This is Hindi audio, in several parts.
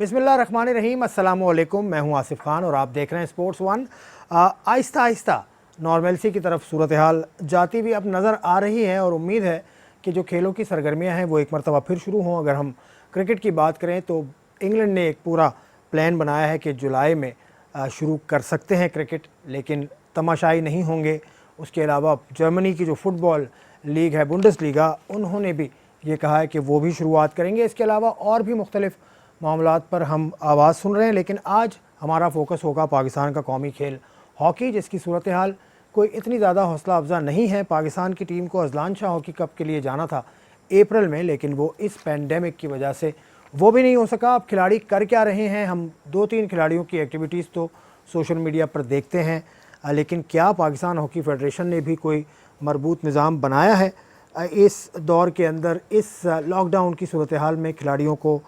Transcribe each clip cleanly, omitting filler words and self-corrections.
बिस्मिल्लाहिर्रहमानिर्रहीम, अस्सलामु अलैकुम। मैं हूं आसिफ खान और आप देख रहे हैं sports one. Aahista Aahista normalcy की तरफ सूरत हाल जाती भी अब नज़र आ रही है और उम्मीद है कि जो खेलों की सरगर्मियां हैं वो एक मरतबा फिर शुरू हों। अगर हम क्रिकेट की बात करें तो इंग्लैंड ने एक पूरा प्लान बनाया है कि जुलाई में शुरू कर सकते हैं क्रिकेट, लेकिन तमाशाई नहीं होंगे। उसके अलावा जर्मनी की जो फुटबॉल लीग है बुंडेसलीगा, उन्होंने भी ये कहा है कि वो भी शुरुआत करेंगे। इसके अलावा और भी मुख्तलिफ मामलात पर हम आवाज़ सुन रहे हैं, लेकिन आज हमारा फोकस होगा पाकिस्तान का कौमी खेल हॉकी, जिसकी सूरत हाल कोई इतनी ज़्यादा हौसला अफजा नहीं है। पाकिस्तान की टीम को अजलान शाह हॉकी कप के लिए जाना था अप्रैल में, लेकिन वो इस पैंडेमिक की वजह से वो भी नहीं हो सका। अब खिलाड़ी कर क्या रहे हैं, हम 2-3 खिलाड़ियों की एक्टिविटीज़ तो सोशल मीडिया पर देखते हैं, लेकिन क्या पाकिस्तान हॉकी फेडरेशन ने भी कोई मरबूत निज़ाम बनाया है इस दौर के अंदर, इस लॉकडाउन की सूरत हाल में खिलाड़ियों को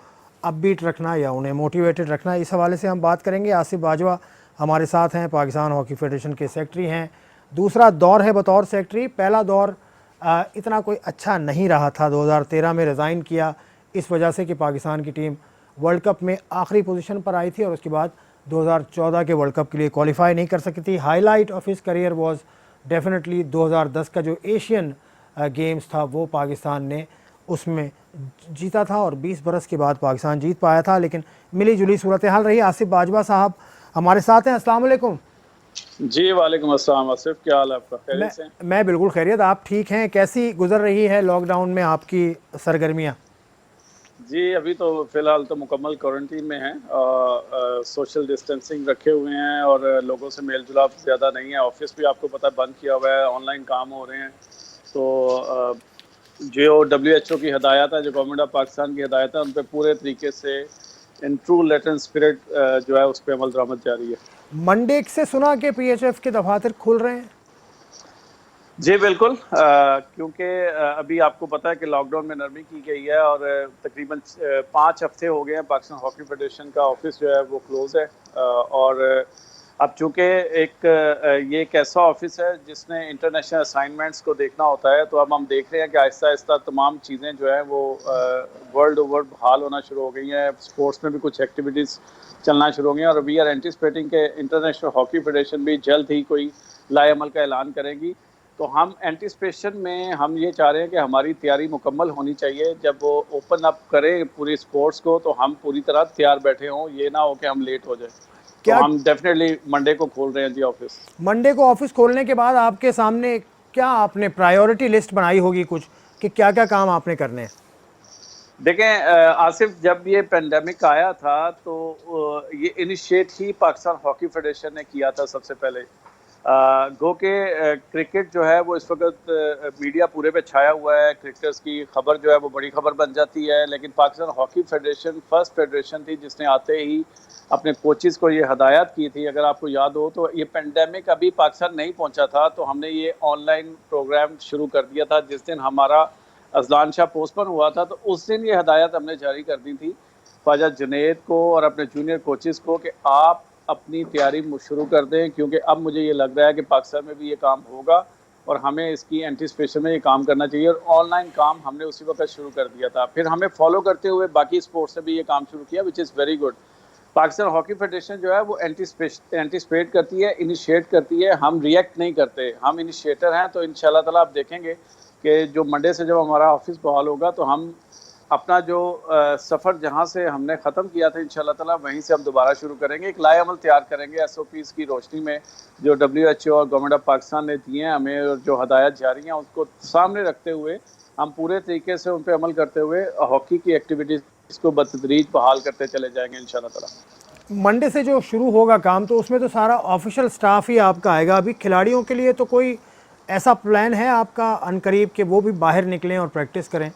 अपबीट रखना या उन्हें मोटिवेटेड रखना? इस हवाले से हम बात करेंगे। आसिफ बाजवा हमारे साथ हैं, पाकिस्तान हॉकी फेडरेशन के सेक्रेटरी हैं। दूसरा दौर है बतौर सेक्रेटरी। पहला दौर इतना कोई अच्छा नहीं रहा था, 2013 में रिज़ाइन किया इस वजह से कि पाकिस्तान की टीम वर्ल्ड कप में आखिरी पोजीशन पर आई थी और उसके बाद 2014 के वर्ल्ड कप के लिए क्वालिफाई नहीं कर सकी थी। Highlight of his career was definitely 2010 का जो एशियन गेम्स था, वो पाकिस्तान ने उसमें जीता था और 20 बरस के बाद पाकिस्तान जीत पाया था, लेकिन मिली जुली सूरत हाल रही। आसिफ बाजवा साहब हमारे साथ हैं। अस्सलाम वालेकुम। जी वालेकुम अस्सलाम। आसिफ, क्या हाल है आपका? खैरियत से? मैं बिल्कुल खैरियत। आप ठीक हैं? कैसी गुजर रही है लॉकडाउन में आपकी सरगर्मियाँ? जी अभी तो फ़िलहाल तो मुकम्मल क्वारंटीन में हैं, सोशल डिस्टेंसिंग रखे हुए हैं और लोगों से मेल जुलाप ज़्यादा नहीं है। ऑफिस भी आपको पता है बंद किया हुआ है, ऑनलाइन काम हो रहे हैं। तो जो WHO की हदायत है, जो गवर्नमेंट ऑफ पाकिस्तान की हदायत है, उन पर पूरे तरीके से इन ट्रू लेटर स्पिरिट जो है उस पर अमल दरामद जारी है। मंडे से सुना कि PHF के दफातर खुल रहे हैं? जी बिल्कुल, क्योंकि अभी आपको पता है कि लॉकडाउन में नरमी की गई है और तकरीबन 5 हफ्ते हो गए हैं पाकिस्तान हॉकी फेडरेशन का ऑफिस जो है वो क्लोज़ है। और अब चूँकि ये एक ऐसा ऑफिस है जिसने इंटरनेशनल असाइनमेंट्स को देखना होता है, तो अब हम देख रहे हैं कि आहिस्ता आहिस्ता तमाम चीज़ें जो हैं वो वर्ल्ड ओवर बहाल होना शुरू हो गई हैं। स्पोर्ट्स में भी कुछ एक्टिविटीज़ चलना शुरू हो गई हैं और वी आर एंटिसिपेटिंग के इंटरनेशनल हॉकी फेडरेशन भी जल्द ही कोई लाएअमल का ऐलान करेगी। तो हम एंटिसिपेशन में हम ये चाह रहे हैं कि हमारी तैयारी मुकम्मल होनी चाहिए। जब वो ओपन अप करें पूरी स्पोर्ट्स को तो हम पूरी तरह तैयार बैठे हों, ये ना हो कि हम लेट हो जाए। तो हम डेफिनेटली मंडे को खोल रहे हैं जी ऑफिस। मंडे को ऑफिस खोलने के बाद आपके सामने क्या आपने प्रायोरिटी लिस्ट बनाई होगी कुछ, कि क्या क्या काम आपने करने हैं? देखें आसिफ, जब ये पेंडेमिक आया था तो ये इनिशिएट ही पाकिस्तान हॉकी फेडरेशन ने किया था सबसे पहले। गो के क्रिकेट जो है वो इस वक्त मीडिया पूरे पे छाया हुआ है, क्रिकेटर्स की खबर जो है वो बड़ी खबर बन जाती है, लेकिन Pakistan hockey federation first federation थी जिसने आते ही अपने कोचेज़ को ये हदायत की थी। अगर आपको याद हो तो ये पेंडेमिक अभी पाकिस्तान नहीं पहुंचा था तो हमने ये ऑनलाइन प्रोग्राम शुरू कर दिया था। जिस दिन हमारा अजलान शाह पोस्टपोन हुआ था तो उस दिन ये हदायत हमने जारी कर दी थी ख्वाजा जुनैद को और अपने जूनियर कोचेज़ को कि आप अपनी तैयारी शुरू कर दें, क्योंकि अब मुझे ये लग रहा है कि पाकिस्तान में भी ये काम होगा और हमें इसकी एंटिसिपेशन में ये काम करना चाहिए। और ऑनलाइन काम हमने उसी वक्त शुरू कर दिया था, फिर हमें फॉलो करते हुए बाकी स्पोर्ट्स ने भी ये काम शुरू किया, which is very good. Pakistan hockey federation जो है वो एंटिसिपेट करती है, इनिशिएट करती है, हम रिएक्ट नहीं करते, हम इनिशिएटर हैं। तो इंशाल्लाह ताला आप देखेंगे कि जो मंडे से जब हमारा ऑफिस बहाल होगा तो हम अपना जो सफ़र जहाँ से हमने ख़त्म किया था इंशाल्लाह ताला वहीं से हम दोबारा शुरू करेंगे। एक लाएअमल तैयार करेंगे SOPs की रोशनी में, जो WHO और गवर्नमेंट ऑफ पाकिस्तान ने दिए हैं हमें और जो हदायत जारी हैं उसको सामने रखते हुए हम पूरे तरीके से उन पर अमल करते हुए हॉकी की एक्टिविटीज़ को बतदरीज बहाल करते चले जाएंगे इंशाल्लाह ताला। मंडे से जो शुरू होगा काम तो उसमें तो सारा ऑफिशियल स्टाफ ही आपका आएगा। अभी खिलाड़ियों के लिए तो कोई ऐसा प्लान है आपका अनकरीब कि वो भी बाहर निकलें और प्रैक्टिस करें?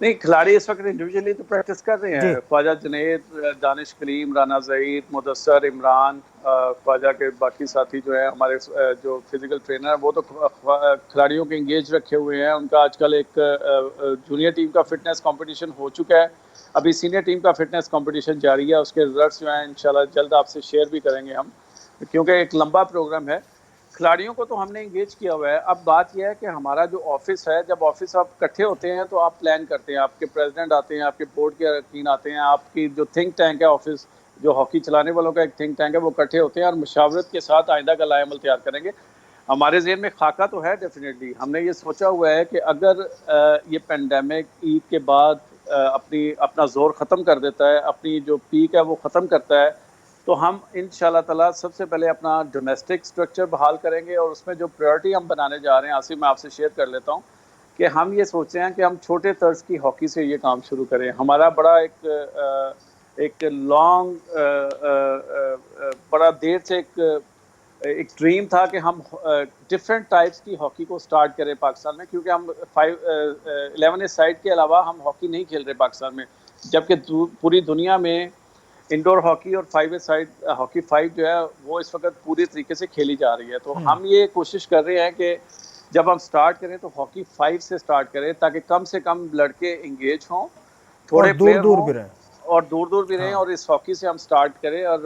नहीं, खिलाड़ी इस वक्त इंडिविजुअली तो प्रैक्टिस कर रहे हैं। ख्वाजा जुनैद, दानिश करीम, राना ज़हीर, मुदस्सर, इमरान, ख्वाजा के बाकी साथी जो है हमारे जो फिजिकल ट्रेनर हैं वो तो खिलाड़ियों के इंगेज रखे हुए हैं। उनका आजकल एक जूनियर टीम का फिटनेस कंपटीशन हो चुका है, अभी सीनियर टीम का फिटनेस कंपटीशन जारी है। उसके रिजल्ट्स जो हैं इंशाल्लाह जल्द आपसे शेयर भी करेंगे हम, क्योंकि एक लंबा प्रोग्राम है। खिलाड़ियों को तो हमने इंगेज किया हुआ है। अब बात यह है कि हमारा जो ऑफिस है, जब ऑफिस आप इकट्ठे होते हैं तो आप प्लान करते हैं, आपके प्रेसिडेंट आते हैं, आपके बोर्ड के अरकान आते हैं, आपकी जो थिंक टैंक है ऑफिस, जो हॉकी चलाने वालों का एक थिंक टैंक है, वो इकट्ठे होते हैं और मुशावरत के साथ आइंदा का लाएमल तैयार करेंगे। हमारे ज़हन में खाका तो है डेफिनेटली। हमने ये सोचा हुआ है कि अगर ये पेंडेमिक ईद के बाद अपना जोर ख़त्म कर देता है, अपनी जो पीक है वो ख़त्म करता है, तो हम इंशाल्लाह ताला सबसे पहले अपना डोमेस्टिक स्ट्रक्चर बहाल करेंगे और उसमें जो प्रायोरिटी हम बनाने जा रहे हैं, आसिफ मैं आपसे शेयर कर लेता हूँ कि हम ये सोच रहे हैं कि हम छोटे तर्ज की हॉकी से ये काम शुरू करें। हमारा बड़ा एक लॉन्ग बड़ा देर से एक ड्रीम था कि हम डिफरेंट टाइप्स की हॉकी को स्टार्ट करें पाकिस्तान में, क्योंकि हम 11 साइड के अलावा हम हॉकी नहीं खेल रहे पाकिस्तान में, जबकि पूरी दुनिया में इंडोर हॉकी और 5 साइड हॉकी 5 जो है वो इस वक्त पूरी तरीके से खेली जा रही है। तो हम ये कोशिश कर रहे हैं कि जब हम स्टार्ट करें तो हॉकी 5 से स्टार्ट करें, ताकि कम से कम लड़के इंगेज हों, थोड़े दूर प्लेयर दूर हों भी रहे। और दूर दूर भी रहें। और इस हॉकी से हम स्टार्ट करें और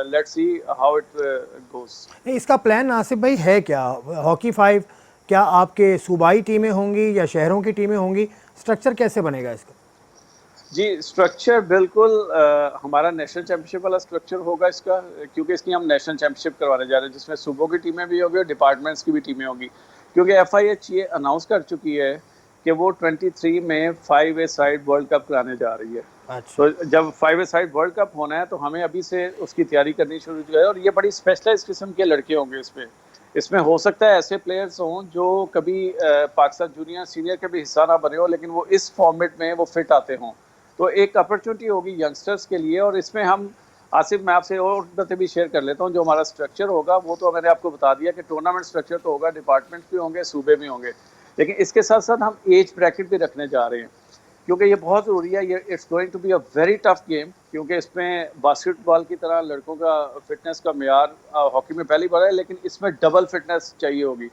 let's see how it goes. इसका प्लान आसिफ भाई है क्या? हॉकी 5 क्या आपके सूबाई टीमें होंगी या शहरों की टीमें होंगी? स्ट्रक्चर कैसे बनेगा इसका? जी, स्ट्रक्चर बिल्कुल हमारा नेशनल चैंपियनशिप वाला स्ट्रक्चर होगा इसका, क्योंकि इसकी हम नेशनल चैंपियनशिप करवाने जा रहे हैं, जिसमें सूबों की टीमें भी होंगी और डिपार्टमेंट्स की भी टीमें होंगी। क्योंकि FIH ये अनाउंस कर चुकी है कि वो 23 में 5 साइड वर्ल्ड कप कराने जा रही है। अच्छा। तो जब 5 साइड वर्ल्ड कप होना है तो हमें अभी से उसकी तैयारी करनी शुरू की है, और ये बड़ी स्पेशलाइज किस्म के लड़के होंगे इसमें हो सकता है ऐसे प्लेयर्स हों जो कभी पाकिस्तान जूनियर सीनियर के भी हिस्सा ना बने हो, लेकिन वो इस फॉर्मेट में वो फिट आते हों। तो एक अपॉर्चुनिटी होगी यंगस्टर्स के लिए। और इसमें हम आसिफ मैं आपसे और बातें भी शेयर कर लेता हूँ। जो हमारा स्ट्रक्चर होगा वो तो मैंने आपको बता दिया कि टूर्नामेंट स्ट्रक्चर तो होगा, डिपार्टमेंट्स भी होंगे, सूबे भी होंगे, लेकिन इसके साथ साथ हम एज ब्रैकेट भी रखने जा रहे हैं, क्योंकि ये बहुत ज़रूरी है। ये it's going to be a very tough game, क्योंकि इसमें बास्केटबॉल की तरह लड़कों का फिटनेस का मेयार हॉकी में पहली बार है, लेकिन इसमें डबल फिटनेस चाहिए होगी।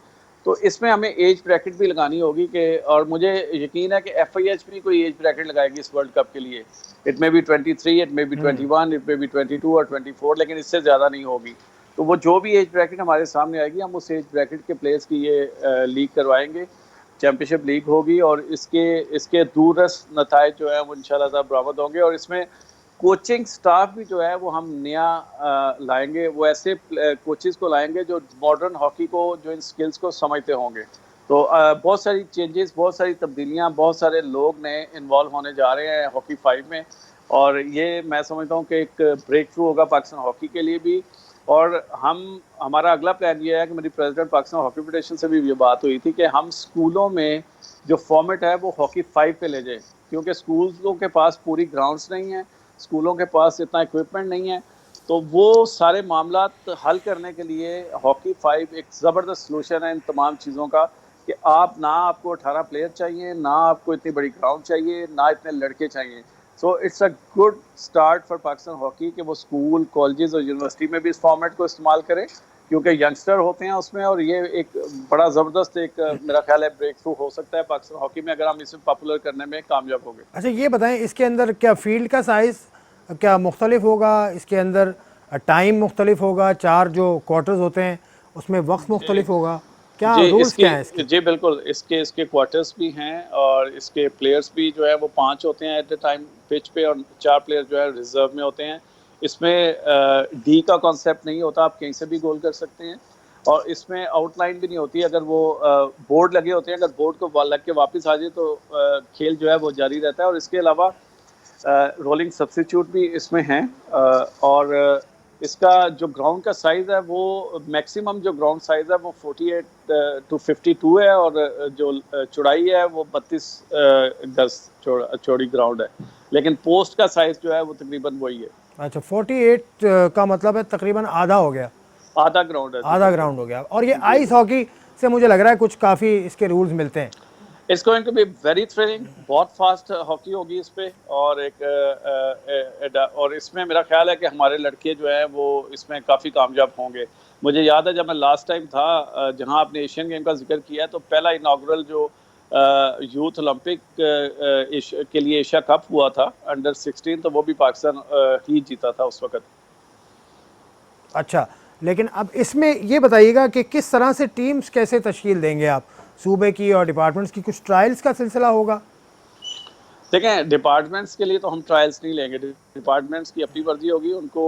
तो इसमें हमें एज ब्रैकेट भी लगानी होगी कि, और मुझे यकीन है कि FIH भी कोई एज ब्रैकेट लगाएगी इस वर्ल्ड कप के लिए। It may be 23, it may be 21, it may be 22 और 24, लेकिन इससे ज़्यादा नहीं होगी। तो वो जो भी एज ब्रैकेट हमारे सामने आएगी, हम उस एज ब्रैकेट के प्लेयर्स की ये लीग करवाएंगे, चैंपियनशिप लीग होगी, और इसके दूरस्थ नतायज जो है वो इंशाल्लाह बरामद होंगे। और इसमें कोचिंग स्टाफ भी जो है वो हम नया लाएंगे, वो ऐसे कोचेस को लाएंगे जो मॉडर्न हॉकी को, जो इन स्किल्स को समझते होंगे। तो बहुत सारी चेंजेस, बहुत सारी तब्दीलियां, बहुत सारे लोग नए इन्वॉल्व होने जा रहे हैं हॉकी 5 में, और ये मैं समझता हूँ कि एक ब्रेक थ्रू होगा पाकिस्तान हॉकी के लिए भी। और हमारा अगला प्लान ये है कि मेरी प्रेसिडेंट पाकिस्तान हॉकी फेडरेशन से भी ये बात हुई थी कि हम स्कूलों में जो फॉर्मेट है वो हॉकी 5 पे ले जाएं, क्योंकि स्कूलों के पास पूरी ग्राउंड्स नहीं है, स्कूलों के पास इतना इक्विपमेंट नहीं है। तो वो सारे मामला हल करने के लिए हॉकी 5 एक ज़बरदस्त सलूशन है इन तमाम चीज़ों का, कि आपको 18 प्लेयर चाहिए, ना आपको इतनी बड़ी ग्राउंड चाहिए, ना इतने लड़के चाहिए। So it's a good start for Pakistan hockey कि वो स्कूल, कॉलेजेस और यूनिवर्सिटी में भी इस फॉर्मेट को इस्तेमाल करें, क्योंकि यंगस्टर होते हैं उसमें, और ये एक बड़ा ज़बरदस्त एक मेरा ख्याल है ब्रेक थ्रू हो सकता है पाकिस्तान हॉकी में, अगर हम इसे पॉपुलर करने में कामयाब हो गए। अच्छा, ये बताएं इसके अंदर क्या फील्ड का साइज़ क्या मुख्तलिफ होगा? इसके अंदर टाइम मुख्तलिफ होगा? 4 जो क्वार्टर्स होते हैं उसमें वक्त मुख्तलिफ होगा? क्या जी रूल्स क्या हैं इसके? जी बिल्कुल, इसके क्वार्टर्स भी हैं, और इसके प्लेयर्स भी जो है वो 5 होते हैं एट द टाइम पिच पे, और 4 प्लेयर जो है रिजर्व में होते हैं। इसमें डी का कॉन्सेप्ट नहीं होता, आप कहीं से भी गोल कर सकते हैं, और इसमें आउटलाइन भी नहीं होती। अगर वो बोर्ड लगे होते हैं, अगर बोर्ड को लग के वापस आ जाए तो खेल जो है वो जारी रहता है। और इसके अलावा रोलिंग सब्स्टिट्यूट भी इसमें हैं, और इसका जो ग्राउंड का साइज़ है वो मैक्सिमम जो ग्राउंड साइज़ है वो 48 to 52 है, और जो चौड़ाई है वो 32 गज चौड़ी ग्राउंड है, लेकिन पोस्ट का साइज़ जो है वो तकरीबन वही है। अच्छा, 48 का मतलब है तकरीबन आधा हो गया, आधा ग्राउंड है, आधा ग्राउंड हो गया। और ये आइस हॉकी से मुझे लग रहा है कुछ काफ़ी इसके रूल्स मिलते हैं। It's going to be very thrilling, बहुत फास्ट हॉकी होगी इस पे, और और इसमें मेरा ख्याल है कि हमारे लड़के जो हैं वो इसमें काफ़ी कामयाब होंगे। मुझे याद है जब मैं लास्ट टाइम था जहां आपने एशियन गेम का जिक्र किया, तो पहला इनाग्रल जो यूथ ओलंपिक के लिए एशिया कप हुआ था अंडर 16, तो वो भी पाकिस्तान ही जीता था उस वक्त। अच्छा, लेकिन अब इसमें ये बताइएगा कि किस तरह से टीम्स कैसे तश्कील देंगे आप, सूबे की और डिपार्टमेंट्स की, कुछ ट्रायल्स का सिलसिला होगा? देखें, डिपार्टमेंट्स के लिए तो हम ट्रायल्स नहीं लेंगे। डिपार्टमेंट्स की अपनी मर्जी होगी, उनको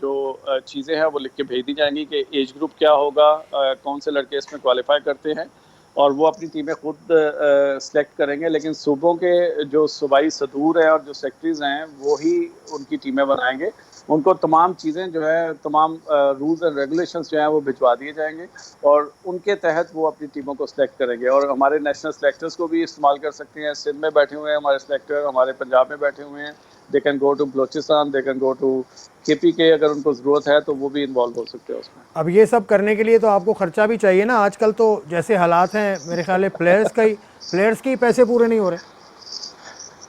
जो चीज़ें हैं वो लिख के भेज दी जाएंगी कि एज ग्रुप क्या होगा, कौन से लड़के इसमें क्वालिफाई करते हैं, और वो अपनी टीमें खुद सेलेक्ट करेंगे। लेकिन सूबों के जो सूबाई सदूर हैं और जो सेक्रेटरीज हैं वो ही उनकी टीमें बनाएंगे। उनको तमाम चीज़ें जो है, तमाम रूल्स एंड रेगुलेशंस जो हैं वो भिजवा दिए जाएंगे और उनके तहत वो अपनी टीमों को सिलेक्ट करेंगे। और हमारे नेशनल सेलेक्टर्स को भी इस्तेमाल कर सकते हैं। सिंध में बैठे हुए हैं हमारे सेलेक्टर, हमारे पंजाब में बैठे हुए हैं। They can go to Balochistan, they can go to KPK, अगर उनको ज़रूरत है तो वो भी इन्वॉल्व हो सकते हैं उसमें। अब ये सब करने के लिए तो आपको खर्चा भी चाहिए ना। आजकल तो जैसे हालात हैं, मेरे ख्याल है प्लेयर्स के ही पैसे पूरे नहीं हो रहे।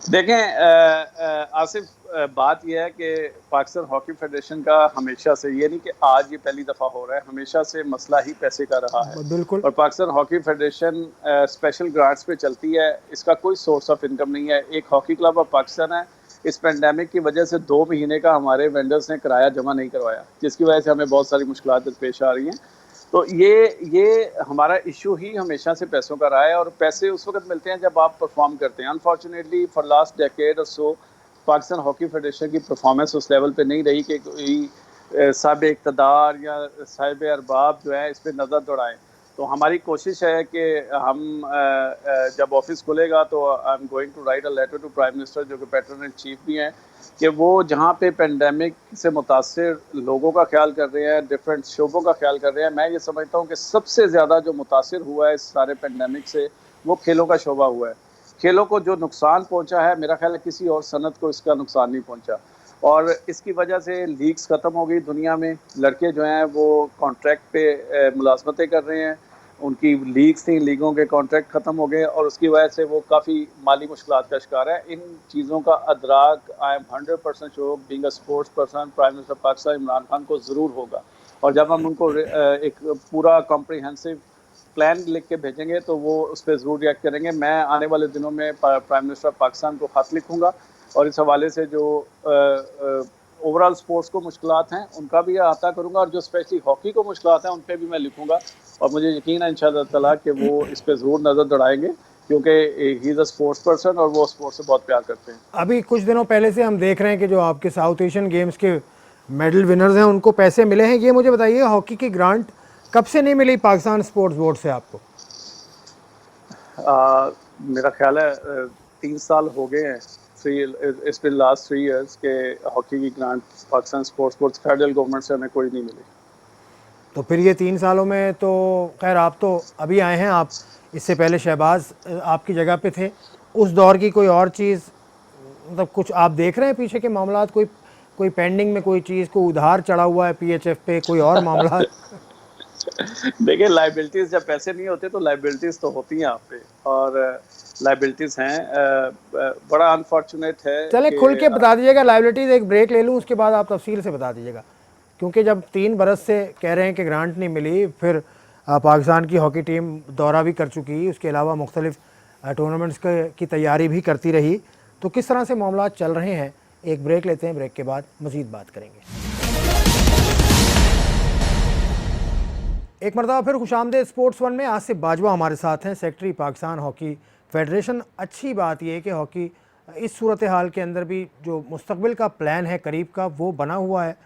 देखें आसिफ, बात यह है कि पाकिस्तान हॉकी फेडरेशन का हमेशा से, ये नहीं कि आज ये पहली दफ़ा हो रहा है, हमेशा से मसला ही पैसे का रहा है। बिल्कुल। और Pakistan hockey federation special grants पे चलती है, इसका कोई सोर्स ऑफ इनकम नहीं है। एक हॉकी क्लब ऑफ पाकिस्तान है, इस पेंडेमिक की वजह से 2 महीने का हमारे वेंडर्स ने किराया जमा नहीं करवाया, जिसकी वजह से हमें बहुत सारी मुश्किलात पेश आ रही हैं। तो ये हमारा इशू ही हमेशा से पैसों का रहा है, और पैसे उस वक्त मिलते हैं जब आप परफॉर्म करते हैं। अनफॉर्चुनेटली फॉर लास्ट डेकेड और सो पाकिस्तान हॉकी फेडरेशन की परफॉर्मेंस उस लेवल पे नहीं रही कि कोई साहिब इक़्तिदार या साहिब अरबाब जो है इस पर नज़र दौड़ाएं। तो हमारी कोशिश है कि हम जब ऑफिस खुलेगा तो I am going to write a letter to prime minister, जो कि पैटर्न इन चीफ भी हैं, कि वो जहाँ पे पेंडेमिक से मुतासिर लोगों का ख्याल कर रहे हैं, डिफरेंट शोबों का ख्याल कर रहे हैं। मैं ये समझता हूँ कि सबसे ज़्यादा जो मुतासिर हुआ है इस सारे पेंडेमिक से, वो खेलों का शोबा हुआ है। खेलों को जो नुकसान पहुँचा है, मेरा ख्याल है किसी और सनत को इसका नुकसान नहीं पहुँचा। और इसकी वजह से लीग्स ख़त्म हो गई दुनिया में। लड़के जो हैं वो कॉन्ट्रैक्ट पे मुलाजमतें कर रहे हैं, उनकी लीग्स थी, लीगों के कॉन्ट्रैक्ट ख़त्म हो गए, और उसकी वजह से वो काफ़ी माली मुश्किलात का शिकार है। इन चीज़ों का अदराक I am 100% sure, being a sports person, prime minister Pakistan Imran Khan को ज़रूर होगा। और जब हम उनको एक पूरा कॉम्प्रिहेंसिव प्लान लिख के भेजेंगे तो वो उस पर ज़रूर रिएक्ट करेंगे। मैं आने वाले दिनों में प्राइम मिनिस्टर पाकिस्तान को ख़त लिखूँगा, और इस हवाले से जो ओवरऑल स्पोर्ट्स को मुश्किलात हैं उनका भी अहाता करूँगा, और जो स्पेशली हॉकी को मुश्किलात हैं उन पर भी मैं लिखूँगा। और मुझे यकीन है इंशाअल्लाह ताला कि वो इस पर ज़रूर नज़र दौड़ाएंगे, क्योंकि he is a sports person और वो स्पोर्ट्स से बहुत प्यार करते हैं। अभी कुछ दिनों पहले से हम देख रहे हैं कि जो आपके साउथ एशियन गेम्स के मेडल विनर्स हैं उनको पैसे मिले हैं। ये मुझे बताइए, हॉकी की ग्रांट कब से नहीं मिली पाकिस्तान स्पोर्ट्स बोर्ड से आपको? मेरा ख्याल है 3 साल हो गए हैं। इट्स बिन लास्ट 3 इयर्स के हॉकी की grant Pakistan sports board federal government से हमें कोई नहीं मिली। तो फिर ये 3 सालों में तो खैर आप तो अभी आए हैं, आप इससे पहले शहबाज आपकी जगह पे थे। उस दौर की कोई और चीज़, मतलब कुछ आप देख रहे हैं पीछे के मामलात, कोई कोई पेंडिंग में कोई चीज़ को उधार चढ़ा हुआ है PHF पे, कोई और मामला? देखिए, लाइबिलिटीज जब पैसे नहीं होते तो लाइबिलिटीज तो होती हैं आप पे, और लाइबिलिटीज हैं। बड़ा अनफॉर्चुनेट है चले कि खुल के बता दीजिएगा लाइबिलिटीज़, एक ब्रेक ले लूँ उसके बाद आप तफसील से बता दीजिएगा। क्योंकि जब 3 बरस से कह रहे हैं कि ग्रांट नहीं मिली, फिर पाकिस्तान की हॉकी टीम दौरा भी कर चुकी, उसके अलावा मुख्तलिफ टूर्नामेंट्स की तैयारी भी करती रही, तो किस तरह से मामला चल रहे हैं, एक ब्रेक लेते हैं, ब्रेक के बाद मज़ीद बात करेंगे। एक मरतबा फिर खुशामदीद स्पोर्ट्स वन में आसिफ बाजवा हमारे साथ हैं, सेक्रेटरी पाकिस्तान हॉकी फेडरेशन। अच्छी बात यह है कि हॉकी इस सूरत हाल के अंदर भी जो मुस्तकबिल का प्लान है करीब का, वो बना हुआ है,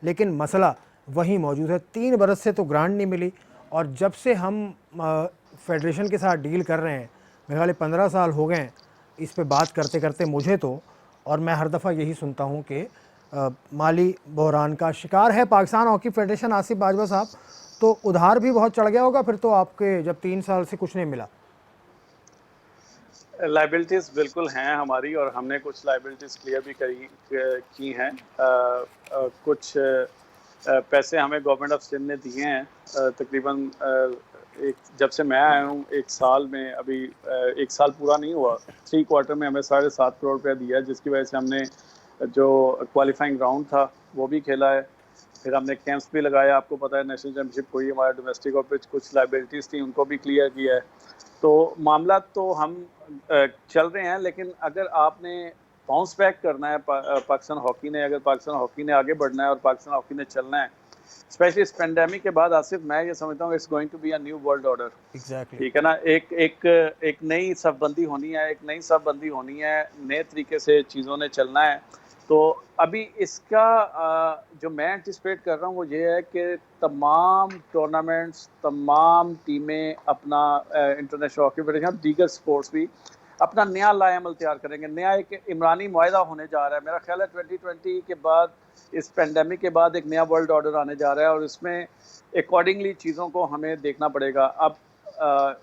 लेकिन मसला वहीं मौजूद है। 3 बरस से तो ग्रांट नहीं मिली, और जब से हम फेडरेशन के साथ डील कर रहे हैं, मेरे ख्याल 15 साल हो गए हैं इस पे बात करते करते मुझे तो, और मैं हर दफ़ा यही सुनता हूँ कि माली बहरान का शिकार है पाकिस्तान हॉकी फेडरेशन। आसिफ बाजवा साहब, तो उधार भी बहुत चढ़ गया होगा फिर तो आपके, जब 3 साल से कुछ नहीं मिला। लाइबिलिटीज बिल्कुल हैं हमारी, और हमने कुछ लाइबिलिटीज क्लियर भी की हैं। कुछ पैसे हमें गवर्नमेंट ऑफ सिंध ने दिए हैं, तकरीबन जब से मैं आया हूँ 1 साल में, अभी 1 साल पूरा नहीं हुआ, 3 क्वार्टर में हमें 7.5 करोड़ रुपया दिया, जिसकी वजह से हमने जो क्वालिफाइंग राउंड था वो भी खेला है। फिर हमने कैंप्स भी लगाया, आपको पता है नेशनल चैम्पियनशिप हुई हमारे डोमेस्टिक, और कुछ लाइबिलिटीज़ थी उनको भी क्लियर किया है। तो मामला तो हम चल रहे हैं, लेकिन अगर आपने बाउंस बैक करना है पाकिस्तान हॉकी ने, अगर पाकिस्तान हॉकी ने आगे बढ़ना है और पाकिस्तान हॉकी ने चलना है, स्पेशली इस पेंडेमिक के बाद आसिफ, मैं ये समझता हूँ it's going to be a new world order. Exactly. ठीक है ना, एक नई शबबंदी होनी है, एक नई शबबंदी होनी है, नए तरीके से चीज़ों ने चलना है। तो अभी इसका जो मैं एंटिसिपेट कर रहा हूँ वो ये है कि तमाम टूर्नामेंट्स, तमाम टीमें अपना इंटरनेशनल हॉकी फेडरेशन, दीगर स्पोर्ट्स भी अपना नया लाएमल तैयार करेंगे। नया एक इमरानी मुआहदा होने जा रहा है। मेरा ख्याल है 2020 के बाद, इस पेंडेमिक के बाद एक नया वर्ल्ड ऑर्डर आने जा रहा है और इसमें अकॉर्डिंगली चीज़ों को हमें देखना पड़ेगा। अब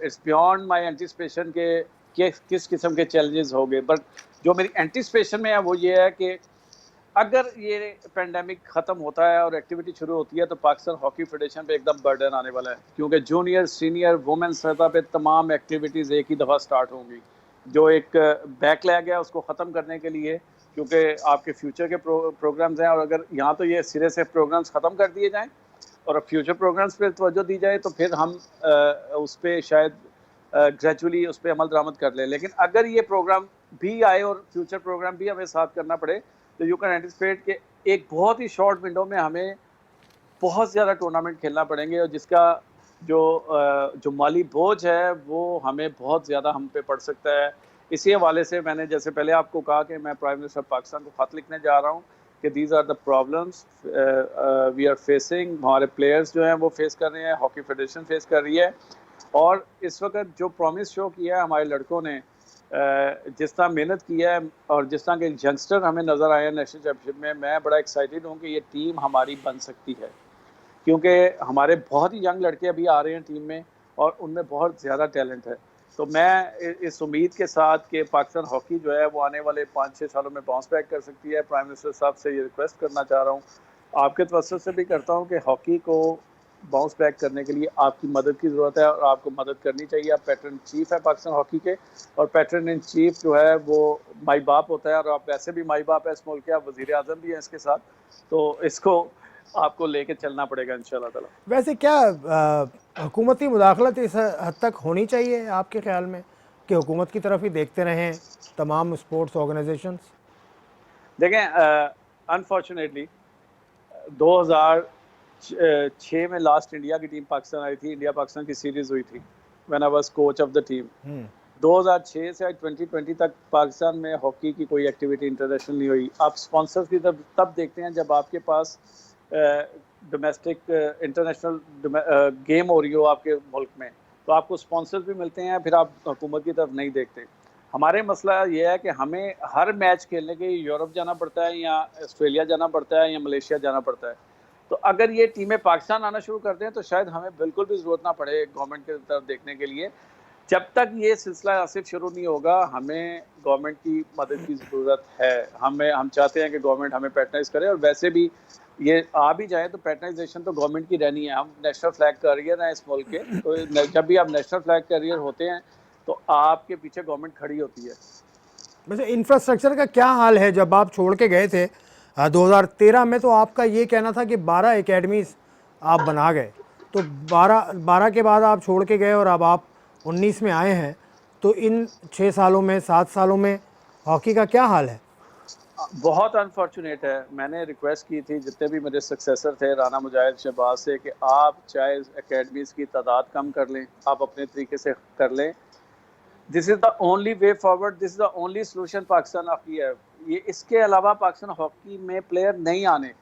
इट्स बियॉन्ड माय एंटिसिपेशन के किस किस्म के चैलेंजेस होंगे, बट जो मेरी एंटिसिपेशन में है वो ये है कि अगर ये पेंडेमिक ख़त्म होता है और एक्टिविटी शुरू होती है तो पाकिस्तान हॉकी फेडरेशन पे एकदम बर्डन आने वाला है, क्योंकि जूनियर, सीनियर, वुमेन्स सतह पे तमाम एक्टिविटीज़ एक ही दफ़ा स्टार्ट होंगी। जो एक बैकलैग है उसको ख़त्म करने के लिए, क्योंकि आपके फ्यूचर के प्रोग्राम्स हैं, और अगर यहाँ तो ये सिरे से प्रोग्राम्स ख़त्म कर दिए जाएँ और फ्यूचर प्रोग्राम्स पे तवज्जो दी जाए तो फिर हम उस पर शायद ग्रेजुअली उस पर अमल दरामद कर लें। लेकिन अगर ये प्रोग्राम भी आए और फ्यूचर प्रोग्राम भी हमें साथ करना पड़े तो यू कैन एंटिसिपेट कि एक बहुत ही शॉर्ट विंडो में हमें बहुत ज़्यादा टूर्नामेंट खेलना पड़ेंगे, और जिसका जो माली बोझ है वो हमें बहुत ज़्यादा हम पे पड़ सकता है। इसी हवाले से मैंने जैसे पहले आपको कहा कि मैं प्राइम मिनिस्टर पाकिस्तान को ख़त लिखने जा रहा हूँ कि these are the problems we are facing, हमारे प्लेयर्स जो हैं वो फेस कर रहे हैं, हॉकी फेडरेशन फेस कर रही है। और इस वक्त जो प्रॉमिस शो किया है हमारे लड़कों ने, जिस तरह मेहनत किया है और जिस तरह के यंगस्टर हमें नज़र आए हैं नेशनल चैम्पियनशिप में, मैं बड़ा एक्साइटेड हूँ कि ये टीम हमारी बन सकती है, क्योंकि हमारे बहुत ही यंग लड़के अभी आ रहे हैं टीम में और उनमें बहुत ज़्यादा टैलेंट है। तो मैं इस उम्मीद के साथ कि पाकिस्तान हॉकी जो है वो आने वाले 5-6 सालों में बाउंस बैक कर सकती है, प्राइम मिनिस्टर साहब से ये रिक्वेस्ट करना चाह रहा हूँ, आपके तवज्जुह से भी करता हूँ कि हॉकी को बाउंस बैक करने के लिए आपकी मदद की ज़रूरत है और आपको मदद करनी चाहिए। आप पैटर्न चीफ है पाकिस्तान हॉकी के, और पैटर्न इन चीफ जो है वो माई बाप होता है, और आप वैसे भी माई बाप है इस मुल्क के, आप वज़ीर आज़म भी हैं इसके साथ, तो इसको आपको लेके चलना पड़ेगा इंशाल्लाह ताला। वैसे क्या हुकूमती मुदाखलत इस हद तक होनी चाहिए आपके ख्याल में कि हुकूमत की तरफ ही देखते रहें तमाम स्पोर्ट्स ऑर्गेनाइजेशंस? देखें, अनफॉर्चुनेटली 2006 में लास्ट इंडिया की टीम पाकिस्तान आई थी, इंडिया पाकिस्तान की सीरीज़ हुई थी, when I was coach of the team. 2006 से 2020 तक पाकिस्तान में हॉकी की कोई एक्टिविटी इंटरनेशनल नहीं हुई। आप स्पॉन्सर्स की तब देखते हैं जब आपके पास डोमेस्टिक इंटरनेशनल गेम हो रही हो आपके मुल्क में, तो आपको स्पॉन्सर्स भी मिलते हैं, फिर आप हुकूमत की तरफ नहीं देखते। हमारे मसला ये है कि हमें हर मैच खेलने के यूरोप जाना पड़ता है, या ऑस्ट्रेलिया जाना पड़ता है, या मलेशिया जाना पड़ता है। तो अगर ये टीमें पाकिस्तान आना शुरू कर दें तो शायद हमें बिल्कुल भी ज़रूरत ना पड़े गवर्नमेंट की तरफ देखने के लिए। जब तक ये सिलसिला आसिफ शुरू नहीं होगा, हमें गवर्नमेंट की मदद की ज़रूरत है। हम चाहते हैं कि गवर्नमेंट हमें पैट्रनाइज करे, और वैसे भी ये आ भी जाए तो पैट्रनाइजेशन तो गवर्नमेंट की रहनी है। हम नेशनल फ्लैग कैरियर हैं इस मुल्क के, तो जब भी आप नेशनल फ्लैग कैरियर होते हैं तो आपके पीछे गवर्नमेंट खड़ी होती है। वैसे इंफ्रास्ट्रक्चर का क्या हाल है? जब आप छोड़ के गए थे 2013 में, तो आपका ये कहना था कि 12 एकेडमीज़ आप बना गए, तो 12 के बाद आप छोड़ के गए और अब आप 19 में आए हैं, तो इन 6 सालों में, 7 सालों में हॉकी का क्या हाल है? बहुत अनफॉर्चुनेट है। मैंने रिक्वेस्ट की थी जितने भी मेरे सक्सेसर थे राना मुजाहिद, शहबाज से, कि आप चाहे एकेडमीज़ की तादाद कम कर लें, आप अपने तरीके से कर लें, this is the only way forward, this is the only solution Pakistan hockey है। ये इसके अलावा पाकिस्तान हॉकी में प्लेयर नहीं आने,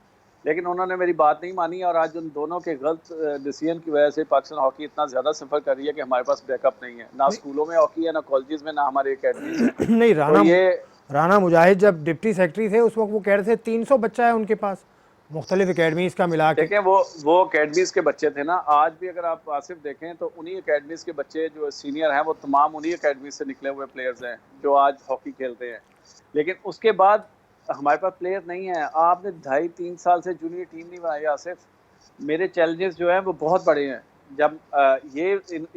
लेकिन उन्होंने मेरी बात नहीं मानी, और आज उन दोनों के गलत डिसीजन की वजह से पाकिस्तान हॉकी इतना ज़्यादा सफ़र कर रही है कि हमारे पास बैकअप नहीं है। ना स्कूलों में हॉकी है, ना कॉलेजेस में, ना हमारे एकेडमीज़ हैं। नहीं, तो राना मुजाहिद जब डिप्टी सेक्रेटरी थे उस वक्त वो कह रहे थे 300 बच्चा है उनके पास, मुख्तलिफ एकेडमीज़ का मिला के। देखें, वो अकेडमीज़ के बच्चे थे ना। आज भी अगर आप आसिफ देखें तो उन्हीं अकेडमीज़ के बच्चे जो सीनियर हैं वो तमाम उन्हीं अकेडमीज़ से निकले हुए प्लेयर्स हैं जो आज हॉकी खेलते हैं। लेकिन उसके बाद हमारे पास प्लेयर नहीं है। आपने 2.5-3 साल से जूनियर टीम नहीं बनाई आसिफ। मेरे चैलेंजेस जो हैं वो बहुत बड़े हैं। जब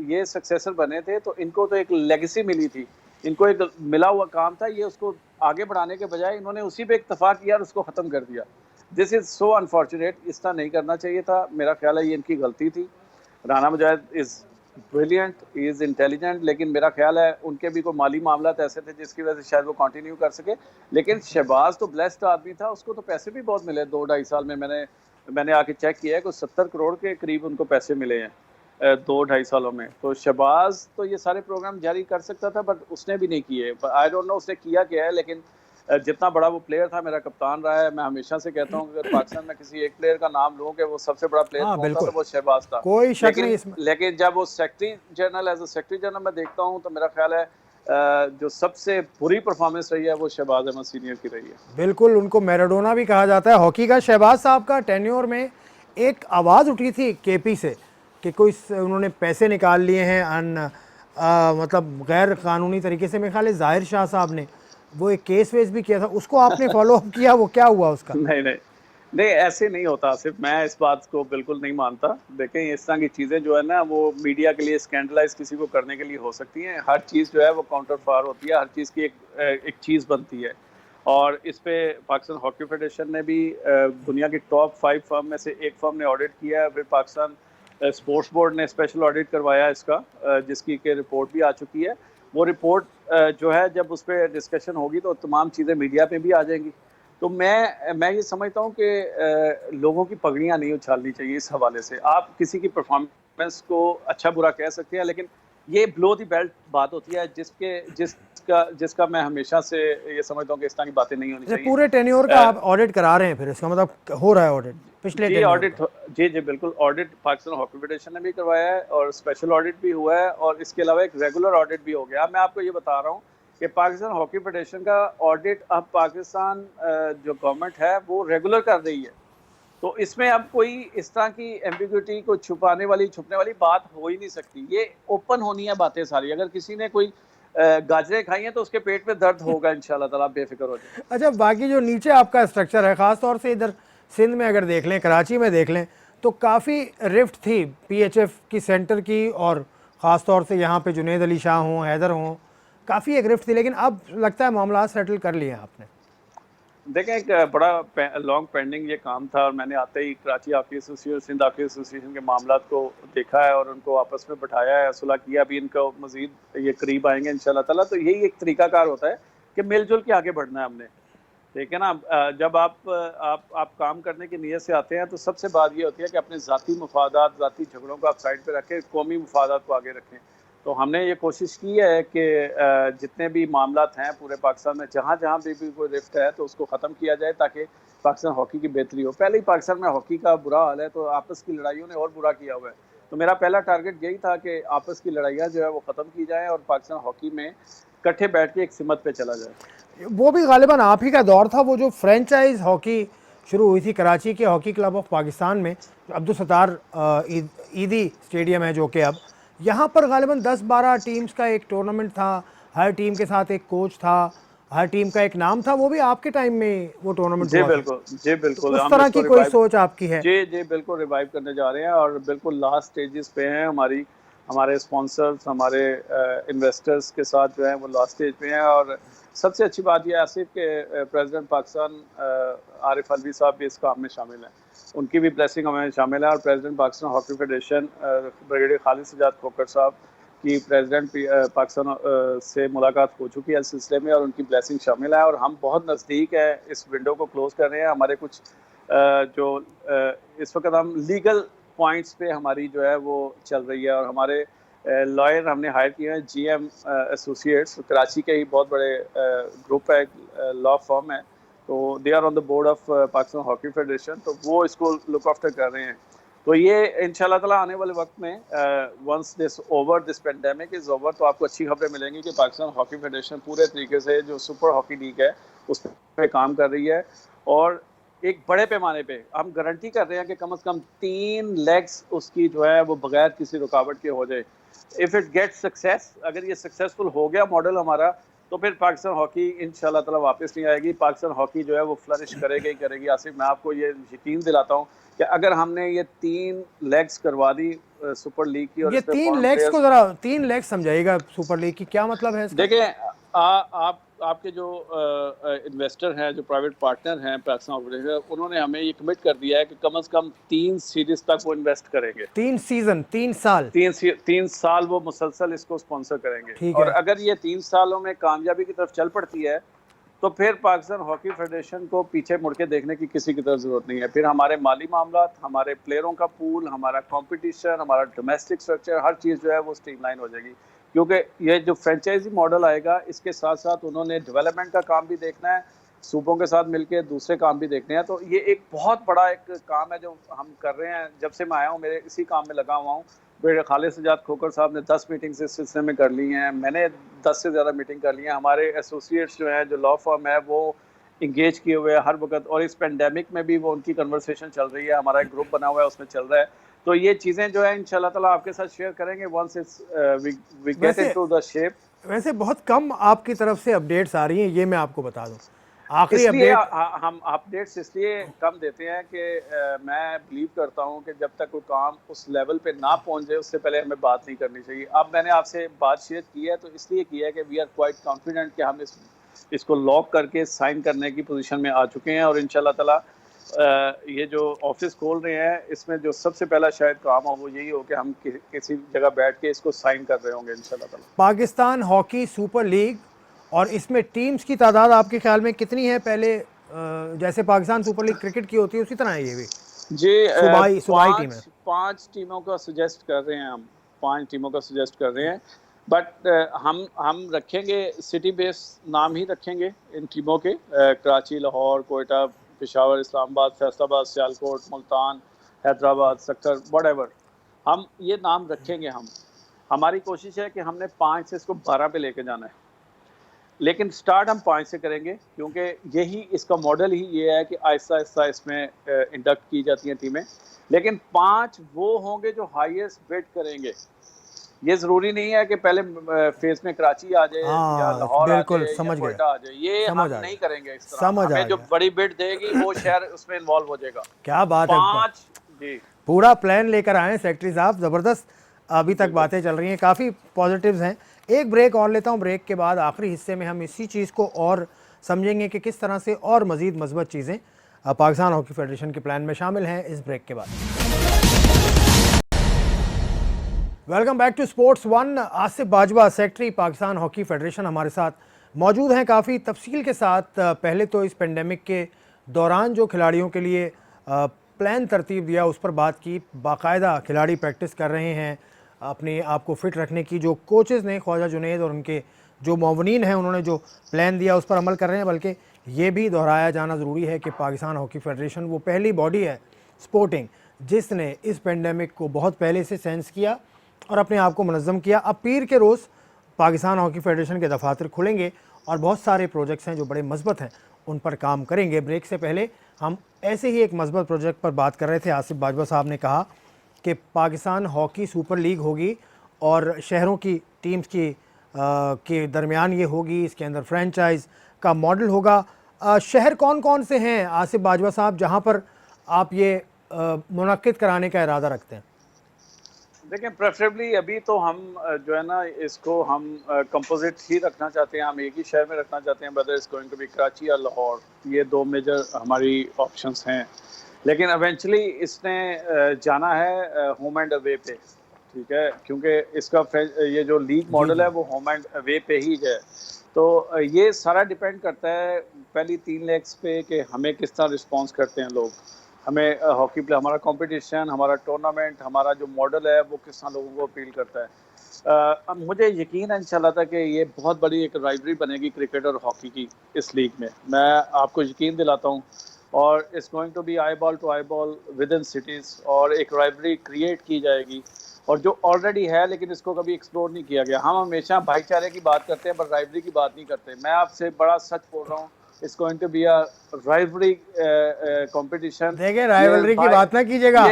ये सक्सेसर बने थे तो इनको तो एक लेगेसी मिली थी, इनको एक मिला हुआ काम था, ये उसको आगे बढ़ाने के बजाय इन्होंने उसी पे इत्तफा किया और उसको ख़त्म कर दिया। This is so unfortunate. इस तरह नहीं करना चाहिए था। मेरा ख्याल है ये इनकी गलती थी। Rana Mujahid is brilliant, he is intelligent, लेकिन मेरा ख्याल है उनके भी कोई माली मामलात ऐसे थे जिसकी वजह से शायद वो कंटिन्यू कर सके। लेकिन शहबाज तो ब्लेस्ड आदमी था, उसको तो पैसे भी बहुत मिले 2-2.5 साल में। मैंने मैंने आके चेक किया है कि 70 करोड़ के करीब उनको पैसे मिले हैं 2-2.5 सालों में। तो शहबाज तो ये सारे प्रोग्राम जारी कर सकता था, बट उसने भी नहीं किए। आई डोंट नो उसने किया क्या है, लेकिन जितना बड़ा वो प्लेयर था, मेरा कप्तान रहा है। मैं हमेशा से कहता हूँ कि अगर पाकिस्तान में किसी एक प्लेयर का नाम लूँ कि वो सबसे बड़ा प्लेयर हाँ कौन था, बिल्कुल, तो वो शहबाज था। कोई शक नहीं लेकिन इसमें। लेकिन जब वो secretary general, as a secretary general मैं देखता हूँ, तो मेरा ख्याल है जो सबसे बुरी परफॉर्मेंस रही है वो शहबाज अहमद सीनियर की रही है। बिल्कुल, उनको मैराडोना भी कहा जाता है हॉकी का। शहबाज साहब का टेन्योर में एक आवाज़ उठी थी केपी से कि उन्होंने पैसे निकाल लिए हैं मतलब गैर कानूनी तरीके से। मेरे ख्याल है ज़ाहिर शाह साहब ने वो एक केस वेस भी किया था, उसको आपने फॉलो अप किया, वो क्या हुआ उसका? नहीं नहीं नहीं, ऐसे नहीं होता आसिफ, मैं इस बात को बिल्कुल नहीं मानता। देखें, इस तरह की चीज़ें जो है ना, वो मीडिया के लिए स्कैंडलाइज किसी को करने के लिए हो सकती हैं। हर चीज़ जो है वो काउंटर फार होती है, हर चीज़ की एक चीज़ बनती है। और इस पे पाकिस्तान हॉकी फेडरेशन ने भी दुनिया की टॉप 5 फर्म में से एक फर्म ने ऑडिट किया है। फिर पाकिस्तान स्पोर्ट्स बोर्ड ने स्पेशल ऑडिट करवाया इसका, जिसकी के रिपोर्ट भी आ चुकी है। वो रिपोर्ट जो है, जब उस पर डिस्कशन होगी तो तमाम चीज़ें मीडिया पे भी आ जाएंगी। तो मैं ये समझता हूँ कि लोगों की पगड़ियाँ नहीं उछालनी चाहिए। इस हवाले से आप किसी की परफॉर्मेंस को अच्छा बुरा कह सकते हैं, लेकिन ये बिलो द बेल्ट बात होती है, जिसका मैं हमेशा से ये समझता हूँ कि इस तरह की बातें नहीं होनी अच्छा, चाहिए। पूरे टेन्योर का आप ऑडिट करा रहे हैं, फिर इसका मतलब हो रहा है ऑडिट पिछले जी टेन्योर ऑडिट, का? जी जी बिल्कुल, ऑडिट पाकिस्तान हॉकी फेडरेशन ने भी करवाया है और स्पेशल ऑडिट भी हुआ है, और इसके अलावा एक रेगुलर ऑडिट भी हो गया। अब मैं आपको ये बता रहा हूँ कि पाकिस्तान हॉकी फेडरेशन का ऑडिट अब पाकिस्तान जो गवर्नमेंट है वो रेगुलर कर रही है। तो इसमें अब कोई इस तरह की एम्बिग्यूटी को छुपाने वाली, छुपने वाली बात हो ही नहीं सकती। ये ओपन होनी है बातें सारी। अगर किसी ने कोई गाजरें खाई हैं तो उसके पेट में दर्द होगा इंशाल्लाह ताला, आप बेफिक्र हो जाए। अच्छा, बाकी जो नीचे आपका स्ट्रक्चर है, ख़ास तौर से इधर सिंध में अगर देख लें, कराची में देख लें, तो काफ़ी रिफ्ट थी पीएचएफ की सेंटर की, और ख़ास तौर से यहाँ पे जुनेद अली शाह हों, हैदर हों, काफ़ी एक रिफ्ट थी। लेकिन अब लगता है मामला सेटल कर लिए आपने। देखें, एक बड़ा लॉन्ग पेंडिंग ये काम था, और मैंने आते ही Karachi hockey association, Sindh hockey association के मामला को देखा है और उनको आपस में बैठाया है, सुलह किया। अभी इनको मजीद ये करीब आएंगे इंशाल्लाह ताला। तो यही एक तरीकाकार होता है कि मिलजुल के आगे बढ़ना है हमने, ठीक है ना। जब आप काम करने की नीयत से आते हैं, तो सबसे बात ये होती है कि अपने ज़ाती मफादात, ज़ाती झगड़ों को आप साइड पे रखें, कौमी मफादात को आगे रखें। तो हमने ये कोशिश की है कि जितने भी मामलात हैं पूरे पाकिस्तान में, जहाँ जहाँ भी कोई रिफ्ट है, तो उसको ख़त्म किया जाए, ताकि पाकिस्तान हॉकी की बेहतरी हो। पहले ही पाकिस्तान में हॉकी का बुरा हाल है, तो आपस की लड़ाइयों ने और बुरा किया हुआ है। तो मेरा पहला टारगेट यही था कि आपस की लड़ाइयाँ जो है वो ख़त्म की जाएँ, और पाकिस्तान हॉकी में इकट्ठे बैठ के एक सिमत पे चला जाए। वो भी गालिबा आप ही का दौर था, वो जो फ्रेंचाइज हॉकी शुरू हुई थी कराची के हॉकी क्लब ऑफ पाकिस्तान में, अब्दुल सत्तार ईदी स्टेडियम है जो कि अब यहाँ पर गालिबा 10-12 टीम्स का एक टूर्नामेंट था। हर टीम के साथ एक कोच था, हर टीम का एक नाम था। वो भी आपके टाइम में वो टूर्नामेंट जी हुआ था? बिल्कुल, जी तो बिल्कुल, उस हम तरह इसको की कोई रिवाइव, सोच आपकी है? जी जी बिल्कुल रिवाइव करने जा रहे हैं, और बिल्कुल लास्ट स्टेजेस पे हैं। हमारे स्पॉन्सर्स, हमारे इन्वेस्टर्स के साथ जो है वो लास्ट स्टेज पे हैं। और सबसे अच्छी बात यह आसिफ के प्रेसिडेंट पाकिस्तान आरिफ अलवी साहब भी इस काम में शामिल हैं। उनकी भी ब्लेसिंग हमें शामिल है, और president Pakistan hockey federation brigadier Khalid Sajjad Khokhar sahab की प्रेसिडेंट पाकिस्तान से मुलाकात हो चुकी है इस सिलसिले में, और उनकी ब्लेसिंग शामिल है। और हम बहुत नज़दीक है इस विंडो को क्लोज कर रहे हैं। हमारे कुछ इस वक्त हम लीगल पॉइंट्स पे हमारी जो है वो चल रही है, और हमारे लॉयर हमने हायर किए हैं, जीएम एसोसिएट्स, कराची के ही बहुत बड़े ग्रुप है, लॉ फर्म है। तो they are on the board of Pakistan hockey federation, तो वो इसको लुक आफ्टर कर रहे हैं। तो ये इंशाल्लाह ताला आने वाले वक्त में, once this pandemic is over, तो आपको अच्छी खबरें मिलेंगी कि पाकिस्तान हॉकी फेडरेशन पूरे तरीके से जो सुपर हॉकी लीग है उस पर काम कर रही है। और एक बड़े पैमाने पे हम गारंटी कर रहे हैं कि कम से कम 3 लेग्स उसकी जो है वो बगैर किसी रुकावट के हो जाए। इफ़ इट गेट सक्सेस, अगर ये सक्सेसफुल हो गया मॉडल हमारा, तो फिर पाकिस्तान हॉकी इंशाल्लाह ताला वापस नहीं आएगी। पाकिस्तान हॉकी जो है वो फ्लरिश करेगी ही करेगी। आसिफ, मैं आपको ये यकीन दिलाता हूँ कि अगर हमने ये 3 लेग्स करवा दी सुपर लीग की, और ये इसमें 3 फॉरेन लेग्स को प्लेयर्स, ज़रा 3 लेग्स समझाइएगा सुपर लीग की, क्या मतलब है इसका? देखिए, आपके जो इन्वेस्टर हैं, जो प्राइवेट पार्टनर हैं पाकिस्तान ऑपरेटर, उन्होंने हमें ये कमिट कर दिया है कि कम से कम 3 सीरीज तक वो इन्वेस्ट करेंगे। 3 सीजन, 3 साल? 3 साल वो मुसलसल इसको स्पॉन्सर करेंगे। ठीक और है। अगर ये 3 सालों में कामयाबी की तरफ चल पड़ती है, तो फिर पाकिस्तान हॉकी फेडरेशन को पीछे मुड़ के देखने की किसी की तरफ जरूरत नहीं है। फिर हमारे माली मामला, हमारे प्लेयरों का पूल, हमारा कंपटीशन, हमारा डोमेस्टिक स्ट्रक्चर, हर चीज़ जो है वो स्ट्रीमलाइन हो जाएगी। क्योंकि ये जो फ्रेंचाइजी मॉडल आएगा, इसके साथ साथ उन्होंने डेवलपमेंट का काम भी देखना है, सूबों के साथ मिलकर दूसरे काम भी देखने हैं। तो ये एक बहुत बड़ा एक काम है जो हम कर रहे हैं। जब से मैं आया हूँ मेरे इसी काम में लगा हुआ हूँ। फिर खालिद सजाद खोकर साहब ने 10 मीटिंग्स इस सिलसिले में कर ली हैं, मैंने 10 से ज़्यादा मीटिंग कर ली हैं। हमारे एसोसिएट्स जो हैं, जो लॉ फर्म है, वो इंगेज किए हुए हैं हर वक्त, और इस पेंडेमिक में भी वो उनकी कन्वर्सेशन चल रही है। हमारा एक ग्रुप बना हुआ है, उसमें चल रहा है। तो ये चीज़ें जो है इंशाल्लाह ताला आपके साथ शेयर करेंगे once it's we get into the shape. वैसे बहुत कम आपकी तरफ से अपडेट्स आ रही हैं, ये मैं आपको बता दूं। आखिरी इसलिए अपडेट हम अपडेट्स इसलिए कम देते हैं कि मैं बिलीव करता हूं कि जब तक कोई काम उस लेवल पे ना पहुंच जाए उससे पहले हमें बात नहीं करनी चाहिए। अब मैंने आपसे बात शेयर की है तो इसलिए की है कि वी आर क्वाइट कॉन्फिडेंट कि हम इसको लॉक करके साइन करने की पोजीशन में आ चुके हैं। और इंशाल्लाह ताला ये जो ऑफिस खोल रहे हैं, इसमें जो सबसे पहला शायद काम हो वो यही हो कि हम किसी जगह बैठ के इसको साइन कर रहे होंगे इंशाल्लाह ताला। पाकिस्तान हॉकी सुपर लीग, और इसमें टीम्स की तादाद आपके ख्याल में कितनी है? पहले जैसे पाकिस्तान सुपर लीग क्रिकेट की होती है उसी तरह है ये भी? जी, सूबाई टीम है। 5 टीमों का सजेस्ट कर रहे हैं हम, 5 टीमों का सजेस्ट कर रहे हैं। बट हम रखेंगे सिटी बेस नाम ही रखेंगे इन टीमों के, कराची, लाहौर, कोयटा, पेशावर, इस्लामाबाद, फैसलाबाद, सियालकोट, मुल्तान, हैदराबाद, सक्कर, व्हाटएवर हम ये नाम रखेंगे। हमारी कोशिश है कि हमने 5 से इसको 12 पे लेके जाना है, लेकिन स्टार्ट हम 5 से करेंगे क्योंकि यही इसका मॉडल ही ये है कि आहिस्ता आहिस्ता इसमें इंडक्ट की जाती हैं टीमें। लेकिन 5 वो होंगे जो हाईएस्ट बिड करेंगे। ये जरूरी नहीं है कि पहले फेज में कराची आ जाए या लाहौर आ जाए या कोयटा आ जाए, ये हम नहीं करेंगे इस तरह। हमें जो बड़ी बिड देगी वो शहर उसमें इन्वॉल्व हो जाएगा। क्या बात है, 5 जी पूरा प्लान लेकर आए सेक्रेटरी साहब, जबरदस्त। अभी तक बातें चल रही हैं, काफ़ी पॉजिटिव्स हैं। एक ब्रेक और लेता हूं, ब्रेक के बाद आखिरी हिस्से में हम इसी चीज़ को और समझेंगे कि किस तरह से और मज़ीद मज़बूत चीज़ें पाकिस्तान हॉकी फेडरेशन के प्लान में शामिल हैं इस ब्रेक के बाद। Welcome back to sports one. Asif Bajwa, secretary Pakistan hockey federation, हमारे साथ मौजूद हैं काफ़ी तफसील के साथ। पहले तो इस पेंडेमिक के दौरान जो खिलाड़ियों के लिए प्लान तरतीब दिया उस पर बात की। बाकायदा खिलाड़ी प्रैक्टिस कर रहे हैं अपने आप को फिट रखने की। जो कोचेस ने, ख्वाजा जुनैद और उनके जो मौवनीन हैं, उन्होंने जो प्लान दिया उस पर अमल कर रहे हैं। बल्कि ये भी दोहराया जाना ज़रूरी है कि पाकिस्तान हॉकी फेडरेशन वो पहली बॉडी है स्पोर्टिंग जिसने इस पेंडेमिक को बहुत पहले से सेंस किया और अपने आप को मुनज़्ज़म किया। अब पीर के रोज़ पाकिस्तान हॉकी फेडरेशन के दफातर खुलेंगे और बहुत सारे प्रोजेक्ट्स हैं जो बड़े मस्बत हैं, उन पर काम करेंगे। ब्रेक से पहले हम ऐसे ही एक मस्बत प्रोजेक्ट पर बात कर रहे थे। आसिफ बाजवा साहब ने कहा कि पाकिस्तान हॉकी सुपर लीग होगी और शहरों की टीम्स की के दरमियान ये होगी, इसके अंदर फ्रेंचाइज का मॉडल होगा। शहर कौन कौन से हैं आसिफ बाजवा साहब जहां पर आप ये मुनक्किद कराने का इरादा रखते हैं? देखें, प्रेफरेबली अभी तो हम जो है ना इसको हम कंपोजिट ही रखना चाहते हैं। हम एक ही शहर में रखना चाहते हैं, whether is going to be Karachi या लाहौर। ये 2 मेजर हमारी ऑप्शंस हैं। लेकिन इवेंचुअली इसने जाना है होम एंड अवे पे, ठीक है, क्योंकि इसका ये जो लीग मॉडल है वो होम एंड अवे पे ही है। तो ये सारा डिपेंड करता है पहली 3 लेग्स पे कि हमें किस तरह रिस्पॉन्स करते हैं लोग, हमें हॉकी प्ले, हमारा कंपटीशन, हमारा टूर्नामेंट, हमारा जो मॉडल है वो किस तरह लोगों को अपील करता है। मुझे यकीन है इंशाल्लाह था कि ये बहुत बड़ी एक राइवलरी बनेगी क्रिकेट और हॉकी की इस लीग में। मैं आपको यकीन दिलाता हूँ, और it's going to be eyeball to eyeball within cities, और एक राइवलरी क्रिएट की जाएगी और जो ऑलरेडी है लेकिन इसको कभी एक्सप्लोर नहीं किया गया। हम हमेशा भाईचारे की बात करते हैं पर राइवलरी की बात नहीं करते। मैं आपसे बड़ा सच बोल रहा हूँ, it's going to be a rivalry competition. देखिए, राइवलरी की बात ना कीजिएगा,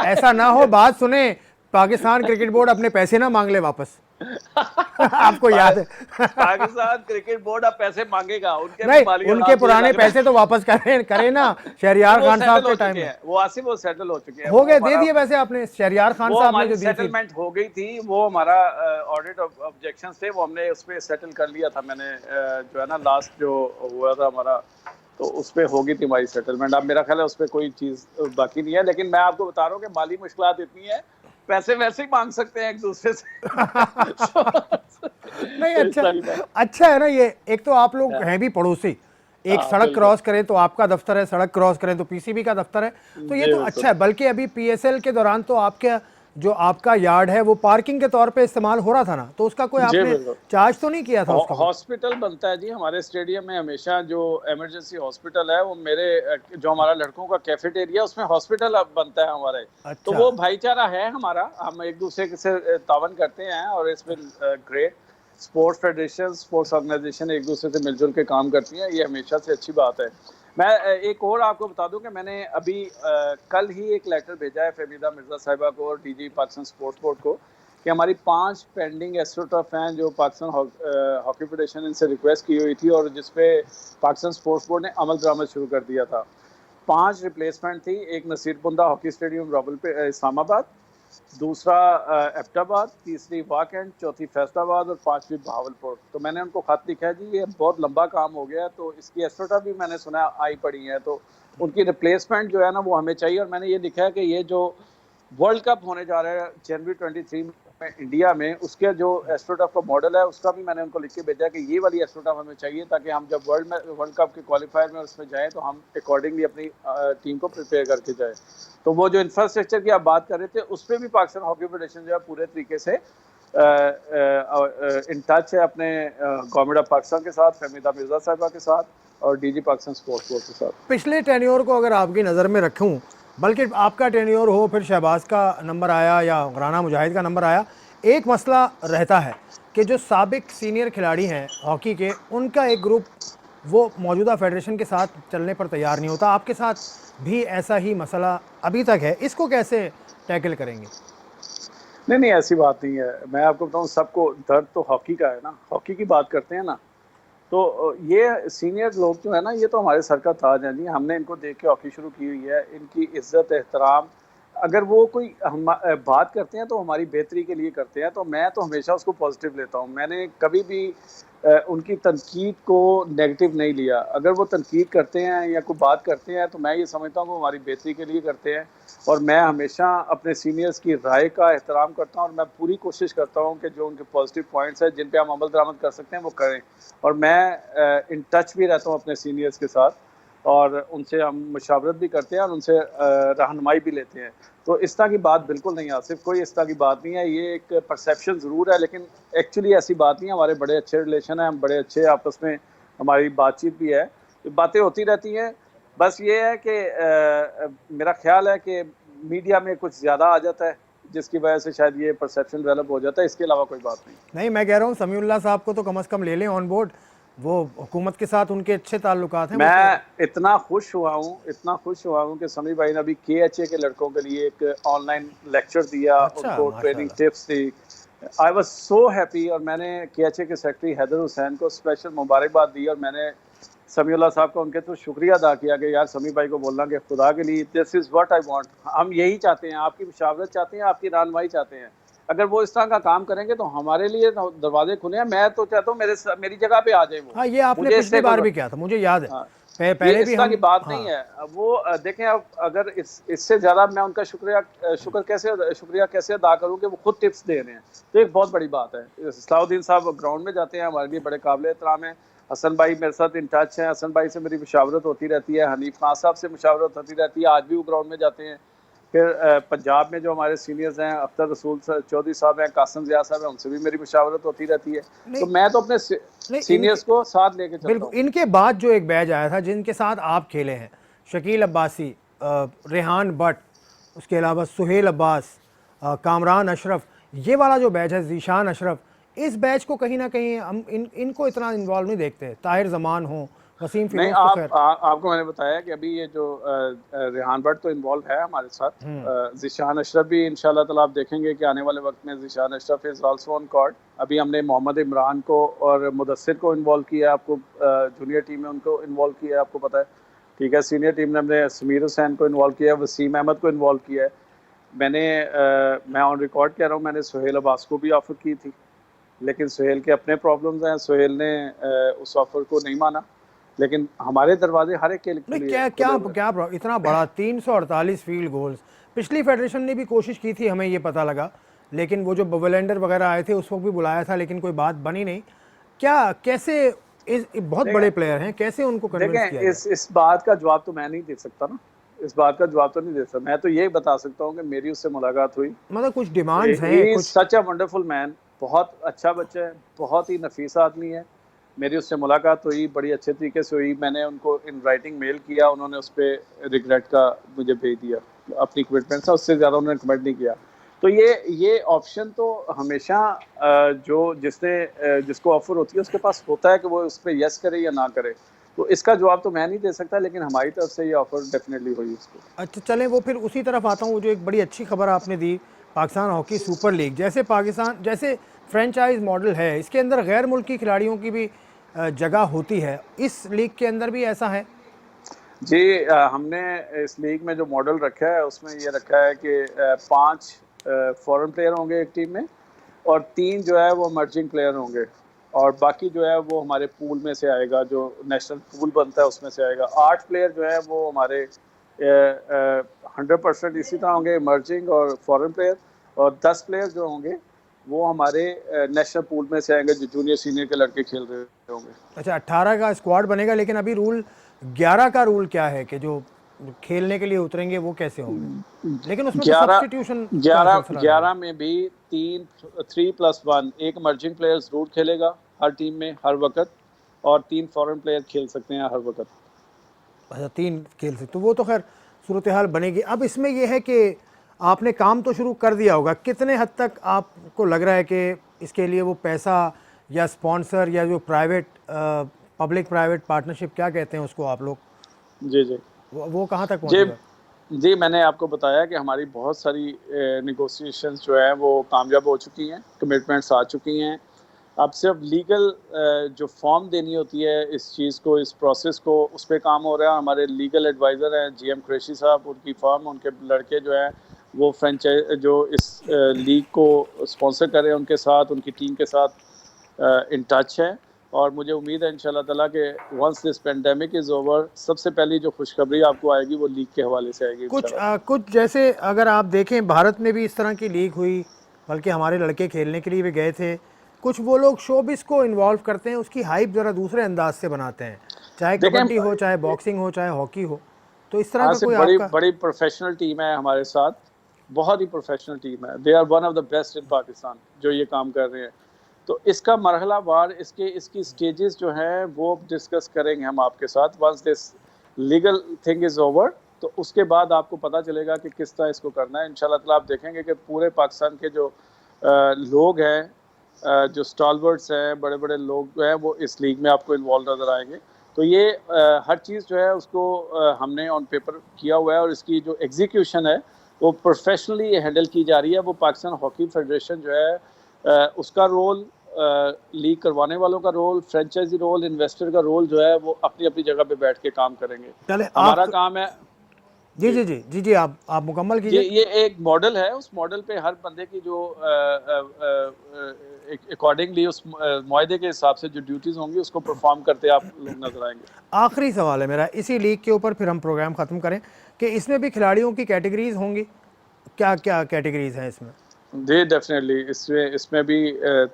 ऐसा ना हो बात सुने पाकिस्तान क्रिकेट बोर्ड अपने पैसे ना मांग ले वापस। आपको याद है पाकिस्तान क्रिकेट बोर्ड अब पैसे मांगेगा, उनके पुराने पैसे तो वापस करे ना। शहरियार खान साहब के टाइम में वो आसिफ वो सेटल हो चुके हैं, हो गए, दे दिए वैसे आपने। शहरियार खान साहब ने जो दी थी, सेटलमेंट हो गई थी, वो हमारा ऑडिट ऑब्जेक्शंस थे, वो हमने उस पे सेटल कर लिया था। मैंने जो है ना लास्ट जो हुआ था हमारा, तो उस पे हो गई थी हमारी सेटलमेंट। अब मेरा ख्याल है उस पर कोई चीज़ बाकी नहीं है। लेकिन मैं आपको बता रहा हूँ कि माली मुश्किलात इतनी है, पैसे वैसे ही मांग सकते हैं एक दूसरे से। नहीं, अच्छा है ना ये। एक तो आप लोग हैं भी पड़ोसी, एक सड़क बिल्कुल क्रॉस करें तो आपका दफ्तर है, सड़क क्रॉस करें तो पीसीबी का दफ्तर है। तो ये जी तो बिल्कुल। अच्छा है। बल्कि अभी पीएसएल के दौरान तो आपके जो आपका यार्ड है वो पार्किंग के तौर पे इस्तेमाल हो रहा था ना, तो उसका कोई जी आपने बिल्कुल। चार्ज तो नहीं किया था उसका कुछ? हॉस्पिटल बनता है जी हमारे स्टेडियम में, हमेशा जो इमरजेंसी हॉस्पिटल है वो मेरे जो हमारा लड़कों का कैफेटेरिया उसमें हॉस्पिटल अब बनता है हमारे। तो अच्छा। वो भाईचारा है हमारा, हम एक दूसरे से तावन करते हैं और इसमें great sports federation, sports organisation एक दूसरे से मिलजुल के काम करती हैं, ये हमेशा से अच्छी बात है। मैं एक और आपको बता दूं कि मैंने अभी कल ही एक लेटर भेजा है फहमीदा मिर्जा साहिबा को और डीजी पाकिस्तान स्पोर्ट्स बोर्ड को कि हमारी 5 पेंडिंग एस्ट्रोटर्फ हैं जो पाकिस्तान हॉकी फेडरेशन इनसे रिक्वेस्ट की हुई थी और जिसपे पाकिस्तान स्पोर्ट्स बोर्ड ने अमल दरामद शुरू कर दिया था। 5 रिप्लेसमेंट थी, एक नसीरपुंदा हॉकी स्टेडियम रावल पे इस्लामाबाद, दूसरा एबटाबाद, तीसरी वाकएंड, चौथी फैसलाबाद और पांचवी बहावलपुर। तो मैंने उनको खत लिखा है जी ये बहुत लंबा काम हो गया है, तो इसकी एस्ट्रोटर्फ भी मैंने सुना आई पड़ी है, तो उनकी रिप्लेसमेंट जो है ना वो हमें चाहिए। और मैंने ये लिखा है कि ये जो वर्ल्ड कप होने जा रहा है जनवरी 23 में इंडिया में, उसके जो एस्ट्रोटर्फ का मॉडल है उसका भी मैंने उनको लिख के भेजा कि ये वाली एस्ट्रोटर्फ हमें चाहिए ताकि हम जब वर्ल्ड कप के क्वालिफायर में उसमें जाएं तो हम अकॉर्डिंगली अपनी टीम को प्रिपेयर करके जाएं। तो वो जो इंफ्रास्ट्रक्चर की आप बात कर रहे थे उस पर भी पाकिस्तान हॉकी फेडरेशन जो है पूरे तरीके से इन टच है अपने गवर्नमेंट ऑफ पाकिस्तान के साथ, फहमीदा मिर्जा साहिबा के साथ और डीजी पाकिस्तान स्पोर्ट्स बोर्ड के साथ। पिछले टेन्योर को अगर आपकी नज़र में रखूं, बल्कि आपका टेन्योर हो, फिर शहबाज का नंबर आया या राना मुजाहिद का नंबर आया, एक मसला रहता है कि जो साबिक सीनियर खिलाड़ी हैं हॉकी के, उनका एक ग्रुप वो मौजूदा फेडरेशन के साथ चलने पर तैयार नहीं होता। आपके साथ भी ऐसा ही मसला अभी तक है, इसको कैसे टैकल करेंगे? नहीं ऐसी बात नहीं है। मैं आपको बताऊं, सबको दर्द तो हॉकी का है ना, हॉकी की बात करते हैं ना, तो ये सीनियर लोग जो है ना ये तो हमारे सर का ताज है जी। हमने इनको देख के हॉकी शुरू की हुई है, इनकी इज्जत एहतराम, अगर वो कोई हम बात करते हैं तो हमारी बेहतरी के लिए करते हैं, तो मैं तो हमेशा उसको पॉजिटिव लेता हूँ। मैंने कभी भी उनकी तनकीद को नेगेटिव नहीं लिया। अगर वो तनकीद करते हैं या कोई बात करते हैं तो मैं ये समझता हूँ वो हमारी बेहतरी के लिए करते हैं और मैं हमेशा अपने सीनियर्स की राय का एहतराम करता हूँ और मैं पूरी कोशिश करता हूँ कि जो उनके पॉजिटिव पॉइंट्स हैं जिन पे हम अमल दरामद कर सकते हैं वो करें। और मैं इन टच भी रहता हूँ अपने सीनियर्स के साथ और उनसे हम मुशावरत भी करते हैं और उनसे रहनुमाई भी लेते हैं। तो इस तरह की बात बिल्कुल नहीं आसिफ, कोई इस तरह की बात नहीं है। ये एक परसेप्शन ज़रूर है लेकिन एक्चुअली ऐसी बात नहीं है। हमारे बड़े अच्छे रिलेशन हैं, हम बड़े अच्छे आपस में हमारी बातचीत भी है, तो बातें होती रहती हैं। बस ये है कि मेरा ख्याल है कि मीडिया में कुछ ज़्यादा आ जाता है जिसकी वजह से शायद ये परसेप्शन डेवलप हो जाता है, इसके अलावा कोई बात नहीं। नहीं, मैं कह रहा हूँ समीउल्लाह साहब को तो कम से कम ले लें ऑन बोर्ड, वो हुकूमत के साथ उनके अच्छे ताल्लुकात हैं। मैं इतना खुश हुआ हूँ कि समी भाई ने अभी KHA के लड़कों के लिए एक ऑनलाइन लेक्चर दिया, अच्छा, उनको training tips the. I was so happy और मैंने KHA के सेक्रेटरी हैदर हुसैन को स्पेशल मुबारकबाद दी और मैंने समीउल्लाह साहब को उनके तो शुक्रिया अदा किया कि यार समी भाई को बोलना कि खुदा के लिए this is what I want, हम यही चाहते हैं, आपकी मुशावरत चाहते हैं, आपकी रहनुमाई चाहते हैं। अगर वो इस तरह का काम करेंगे तो हमारे लिए दरवाजे खुले हैं। मैं तो चाहता हूँ मेरी जगह पे आ जाए वो। हाँ, ये आपने मुझे पिछली इससे बार भी किया था, मुझे याद है। हाँ, ये पहले भी इस तरह हम, की बात हाँ, नहीं है। अब वो देखें, अब अगर इससे ज्यादा मैं उनका शुक्रिया कैसे अदा करूं कि वो खुद टिप्स दे रहे हैं, तो एक बहुत बड़ी बात है। सलाउद्दीन साहब ग्राउंड में जाते हैं, हमारे लिए बड़े काबिल एहतराम है। हसन भाई मेरे साथ इन टच हैं, हसन भाई से मेरी मुशावरत होती रहती है, हनीफ खान साहब से मुशावरत होती रहती है, आज भी वो ग्राउंड में जाते हैं। फिर पंजाब में जो हमारे सीनियर्स हैं, अख्तर रसूल चौधरी साहब हैं, कासिम ज़िया साहब हैं, उनसे भी मेरी मुशावरत होती रहती है। नहीं तो मैं तो अपने नहीं, सीनियर्स को साथ लेके चलता बिल्कुल हूँ। इनके बाद जो एक बैच आया था जिनके साथ आप खेले हैं, शकील अब्बासी, रेहान भट्ट, उसके अलावा सुहेल अब्बास, कामरान अशरफ, ये वाला जो बैच है, जीशान अशरफ, इस बैच को कहीं ना कहीं हम इनको इतना इन्वॉल्व नहीं देखते। ताहिर जमान हो, वसीम नहीं, फिरोज, तो खैर। आपको मैंने बताया कि अभी ये जो रेहान भट्ट तो इन्वॉल्व है हमारे साथ। ज़ीशान अशरफ भी इंशाल्लाह ताला आप देखेंगे कि आने वाले वक्त में Zeeshan Ashraf is also on cord. अभी हमने मोहम्मद इमरान को और मुदस्सिर को इन्वॉल्व किया, आपको जूनियर टीम में उनको इन्वॉल्व किया है, आपको पता है, ठीक है। सीनियर टीम ने हमने समीर हुसैन को इन्वॉल्व किया, वसीम अहमद को इन्वॉल्व किया है। मैं ऑन रिकॉर्ड कह रहा हूँ, मैंने सुहेल अब्बास को भी ऑफ़र की थी, लेकिन सुहेल के अपने प्रॉब्लम्स हैं, सुहेल ने उस ऑफ़र को नहीं माना। लेकिन हमारे दरवाजे हर एक के नहीं, लिए क्या क्या क्या इतना बड़ा 348 फील्ड गोल्स, पिछली फेडरेशन ने भी कोशिश की थी, हमें ये पता लगा, लेकिन वो जो बवलेंडर वगैरह आए थे उस वक्त भी बुलाया था लेकिन कोई बात बनी नहीं। क्या कैसे बहुत बड़े प्लेयर हैं, कैसे उनको कन्विंस किया देखें, जाए? इस बात का जवाब तो मैं नहीं दे सकता ना, इस बात का जवाब तो नहीं दे सकता। मैं तो यही बता सकता हूँ कि मेरी उससे मुलाकात हुई। मतलब कुछ डिमांड्स ही हैं इज कुछ? सच अ वंडरफुल मैन, बहुत अच्छा बच्चा है, बहुत ही नफीस आदमी है। मेरी उससे मुलाकात हुई, बड़ी अच्छे तरीके से हुई। मैंने उनको इन राइटिंग मेल किया, उन्होंने उस पर रिग्रेट का मुझे भेज दिया, अपनी कमिटमेंट से उससे ज़्यादा उन्होंने कमेंट नहीं किया। तो ये ऑप्शन तो हमेशा जो जिसको ऑफर होती है उसके पास होता है कि वो उस पर यस करे या ना करे। तो इसका जवाब तो मैं नहीं दे सकता, लेकिन हमारी तरफ से ये ऑफर डेफिनेटली हुई उसको। अच्छा चलें, वो फिर उसी तरफ आता हूँ, जो एक बड़ी अच्छी खबर आपने दी, पाकिस्तान हॉकी सुपर लीग जैसे पाकिस्तान जैसे फ्रेंचाइज मॉडल है, इसके अंदर गैर मुल्की खिलाड़ियों की भी जगह होती है, इस लीग के अंदर भी ऐसा है? जी, हमने इस लीग में जो मॉडल रखा है उसमें ये रखा है कि 5 फॉरेन प्लेयर होंगे एक टीम में, और 3 जो है वो इमर्जिंग प्लेयर होंगे, और बाकी जो है वो हमारे पूल में से आएगा, जो नेशनल पूल बनता है उसमें से आएगा। 8 प्लेयर जो है वो हमारे 100% इसी तरह होंगे, इमर्जिंग और फॉरेन प्लेयर, और 10 प्लेयर जो होंगे वो हमारे नेशनल पूल में से आएंगे, जो जूनियर सीनियर के लड़के खेल रहे होंगे। अच्छा, 18 का स्क्वाड बनेगा, लेकिन अभी रूल 11 का रूल क्या है कि जो खेलने के लिए उतरेंगे वो कैसे होंगे? लेकिन उसमें तो 11 सब्स्टिट्यूशन का 11 सिलसिला रहेगा। 11 में भी 3+1 एक इमर्जिंग प्लेयर जरूर खेलेगा हर टीम में हर वक्त, और 3 फॉरेन प्लेयर खेल सकते हैं हर वक्त। अच्छा, 3 खेल से तो वो तो खैर सूरत हाल बनेगी। अब इसमें यह है कि आपने काम तो शुरू कर दिया होगा, कितने हद तक आपको लग रहा है कि इसके लिए वो पैसा या स्पॉन्सर या जो प्राइवेट पब्लिक प्राइवेट पार्टनरशिप क्या कहते हैं उसको आप लोग, जी जी वो कहाँ तक जी पहुँचेगा? जी, मैंने आपको बताया कि हमारी बहुत सारी निगोशिएशंस जो है वो कामयाब हो चुकी हैं, कमिटमेंट्स आ चुकी हैं। अब सिर्फ लीगल जो फॉर्म देनी होती है इस चीज़ को, इस प्रोसेस को, उस पर काम हो रहा है। हमारे लीगल एडवाइज़र हैं GM कुरैशी साहब, उनकी फर्म, उनके लड़के जो हैं वो फ्रेंचाइज जो इस लीग को स्पॉन्सर कर रहे हैं, उनके साथ, उनकी टीम के साथ इन टच है। और मुझे उम्मीद है इंशाल्लाह ताला कि once this pandemic is over, सबसे पहली जो खुशखबरी आपको आएगी वो लीग के हवाले से आएगी इंशाल्लाह। कुछ जैसे अगर आप देखें भारत में भी इस तरह की लीग हुई, बल्कि हमारे लड़के खेलने के लिए भी गए थे। कुछ वो लोग शोबिस को इन्वॉल्व करते हैं, उसकी हाइप ज़रा दूसरे अंदाज से बनाते हैं, चाहे देखें, कबड्डी हो, चाहे बॉक्सिंग हो, चाहे हॉकी हो। तो इस तरह का आसिफ, कोई बड़ी आपका? बड़ी प्रोफेशनल टीम है हमारे साथ, बहुत ही प्रोफेशनल टीम है। They are one of the best in Pakistan जो ये काम कर रहे हैं। तो इसका मरहलावार इसकी स्टेजेस जो हैं वो डिस्कस करेंगे हम आपके साथ। Once this legal thing is over, तो उसके बाद आपको पता चलेगा कि किस तरह इसको करना है। इंशाल्लाह ताला आप देखेंगे कि पूरे पाकिस्तान के जो लोग हैं, जो स्टॉलवर्ड्स हैं, बड़े बड़े लोग हैं, वो इस लीग में आपको इन्वॉल्व नज़र आएंगे। तो ये हर चीज़ जो है उसको हमने ऑन पेपर किया हुआ है, और इसकी जो एग्जीक्यूशन है वो प्रोफेशनली हैंडल की जा रही है। वो पाकिस्तान हॉकी फेडरेशन जो है उसका रोल, लीग करवाने वालों का रोल, फ्रेंचाइजी रोल, इन्वेस्टर का रोल जो है वो अपनी अपनी जगह पे बैठ के काम करेंगे। चले हमारा आप। काम है। जी जी जी जी जी जी, आप मुकम्मल ये कीजिए। ये एक मॉडल है, उस मॉडल पे हर बंदे की जो अकॉर्डिंगली उस मुआहदे के हिसाब से जो ड्यूटीज होंगी उसको परफॉर्म करते आप लोग नजर आएंगे। आखिरी सवाल है मेरा इसी लीग के ऊपर, फिर हम प्रोग्राम ख़त्म करें, कि इसमें भी खिलाड़ियों की कैटेगरीज होंगी, क्या क्या कैटेगरीज हैं इसमें? जी डेफिनेटली, इसमें भी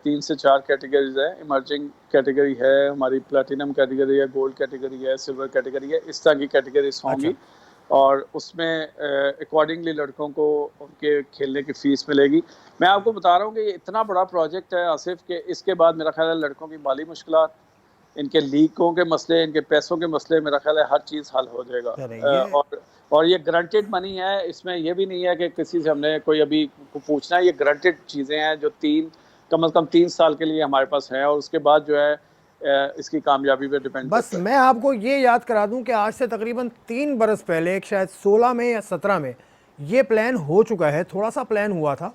3 से 4 कैटेगरीज है। इमर्जिंग कैटेगरी है हमारी, प्लैटिनम कैटेगरी है, गोल्ड कैटेगरी है, सिल्वर कैटेगरी है, इस तरह की कैटेगरीज अच्छा, होंगी। और उसमें अकॉर्डिंगली लड़कों को उनके खेलने की फ़ीस मिलेगी। मैं आपको बता रहा हूँ कि ये इतना बड़ा प्रोजेक्ट है आसिफ, के इसके बाद मेरा ख्याल है लड़कों की माली मुश्किलात, इनके लीगों के मसले, इनके पैसों के मसले, मेरा ख्याल है हर चीज़ हल हो जाएगा। चलें ये। और ये ग्रंटेड मनी है, इसमें ये भी नहीं है कि किसी से हमने कोई अभी पूछना है। ये ग्रंटेड चीज़ें हैं जो कम से कम 3 साल के लिए हमारे पास हैं, और उसके बाद जो है इसकी कामयाबी पे डिपेंड बस करता है। मैं आपको ये याद करा दूं कि आज से तकरीबन 3 बरस पहले, एक शायद 16 में या 17 में, ये प्लान हो चुका है, थोड़ा सा प्लान हुआ था,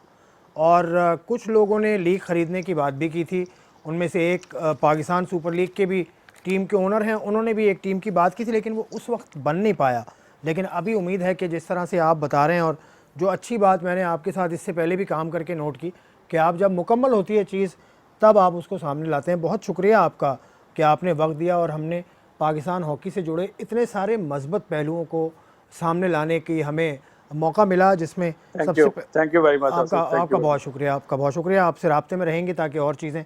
और कुछ लोगों ने लीग ख़रीदने की बात भी की थी। उनमें से एक पाकिस्तान सुपर लीग के भी टीम के ओनर हैं, उन्होंने भी एक टीम की बात की थी, लेकिन वो उस वक्त बन नहीं पाया। लेकिन अभी उम्मीद है कि जिस तरह से आप बता रहे हैं, और जो अच्छी बात मैंने आपके साथ इससे पहले भी काम करके नोट की, कि आप जब मुकम्मल होती है चीज़ तब आप उसको सामने लाते हैं। बहुत शुक्रिया आपका कि आपने वक्त दिया, और हमने पाकिस्तान हॉकी से जुड़े इतने सारे मस्बत पहलुओं को सामने लाने की हमें मौका मिला, जिसमें थैंक यू वेरी मच आपका आसिफ, थैंक आपका यू। बहुत शुक्रिया, आपका बहुत शुक्रिया। आपसे राब्ते में रहेंगे ताकि और चीज़ें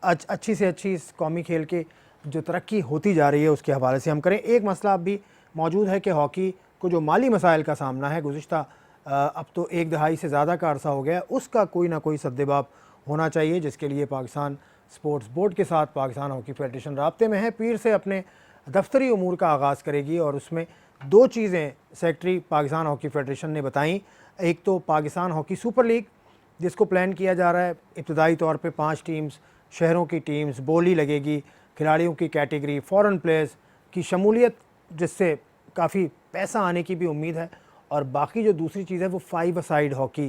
अच्छी से अच्छी इस कौमी खेल के जो तरक्की होती जा रही है उसके हवाले से हम करें। एक मसला अब भी मौजूद है कि हॉकी को जो माली मसाइल का सामना है गुज़िश्ता अब तो एक दहाई से ज़्यादा का अरसा हो गया, उसका कोई ना कोई सद्देबाब होना चाहिए, जिसके लिए पाकिस्तान स्पोर्ट्स बोर्ड के साथ पाकिस्तान हॉकी फेडरेशन राब्ते में है। पीर से अपने दफ्तरी उमूर का आगाज़ करेगी और उसमें दो चीज़ें सेक्रेटरी पाकिस्तान हॉकी फेडरेशन ने बताई। एक तो पाकिस्तान हॉकी सुपर लीग जिसको प्लान किया जा रहा है, इब्तदाई तौर पे 5 टीम्स, शहरों की टीम्स, बोली लगेगी, खिलाड़ियों की कैटेगरी, फॉरेन प्लेयर्स की शमूलियत, जिससे काफ़ी पैसा आने की भी उम्मीद है। और बाकी जो दूसरी चीज़ है वो 5 अ साइड हॉकी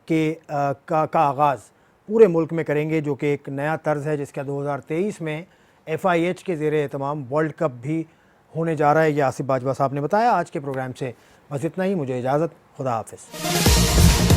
के का आगाज़ पूरे मुल्क में करेंगे, जो कि एक नया तर्ज है जिसका 2023 में FIH के ज़ेरे एहतमाम वर्ल्ड कप भी होने जा रहा है। ये आसिफ बाजवा साहब ने बताया। आज के प्रोग्राम से बस इतना ही, मुझे इजाज़त, खुदा हाफिज़।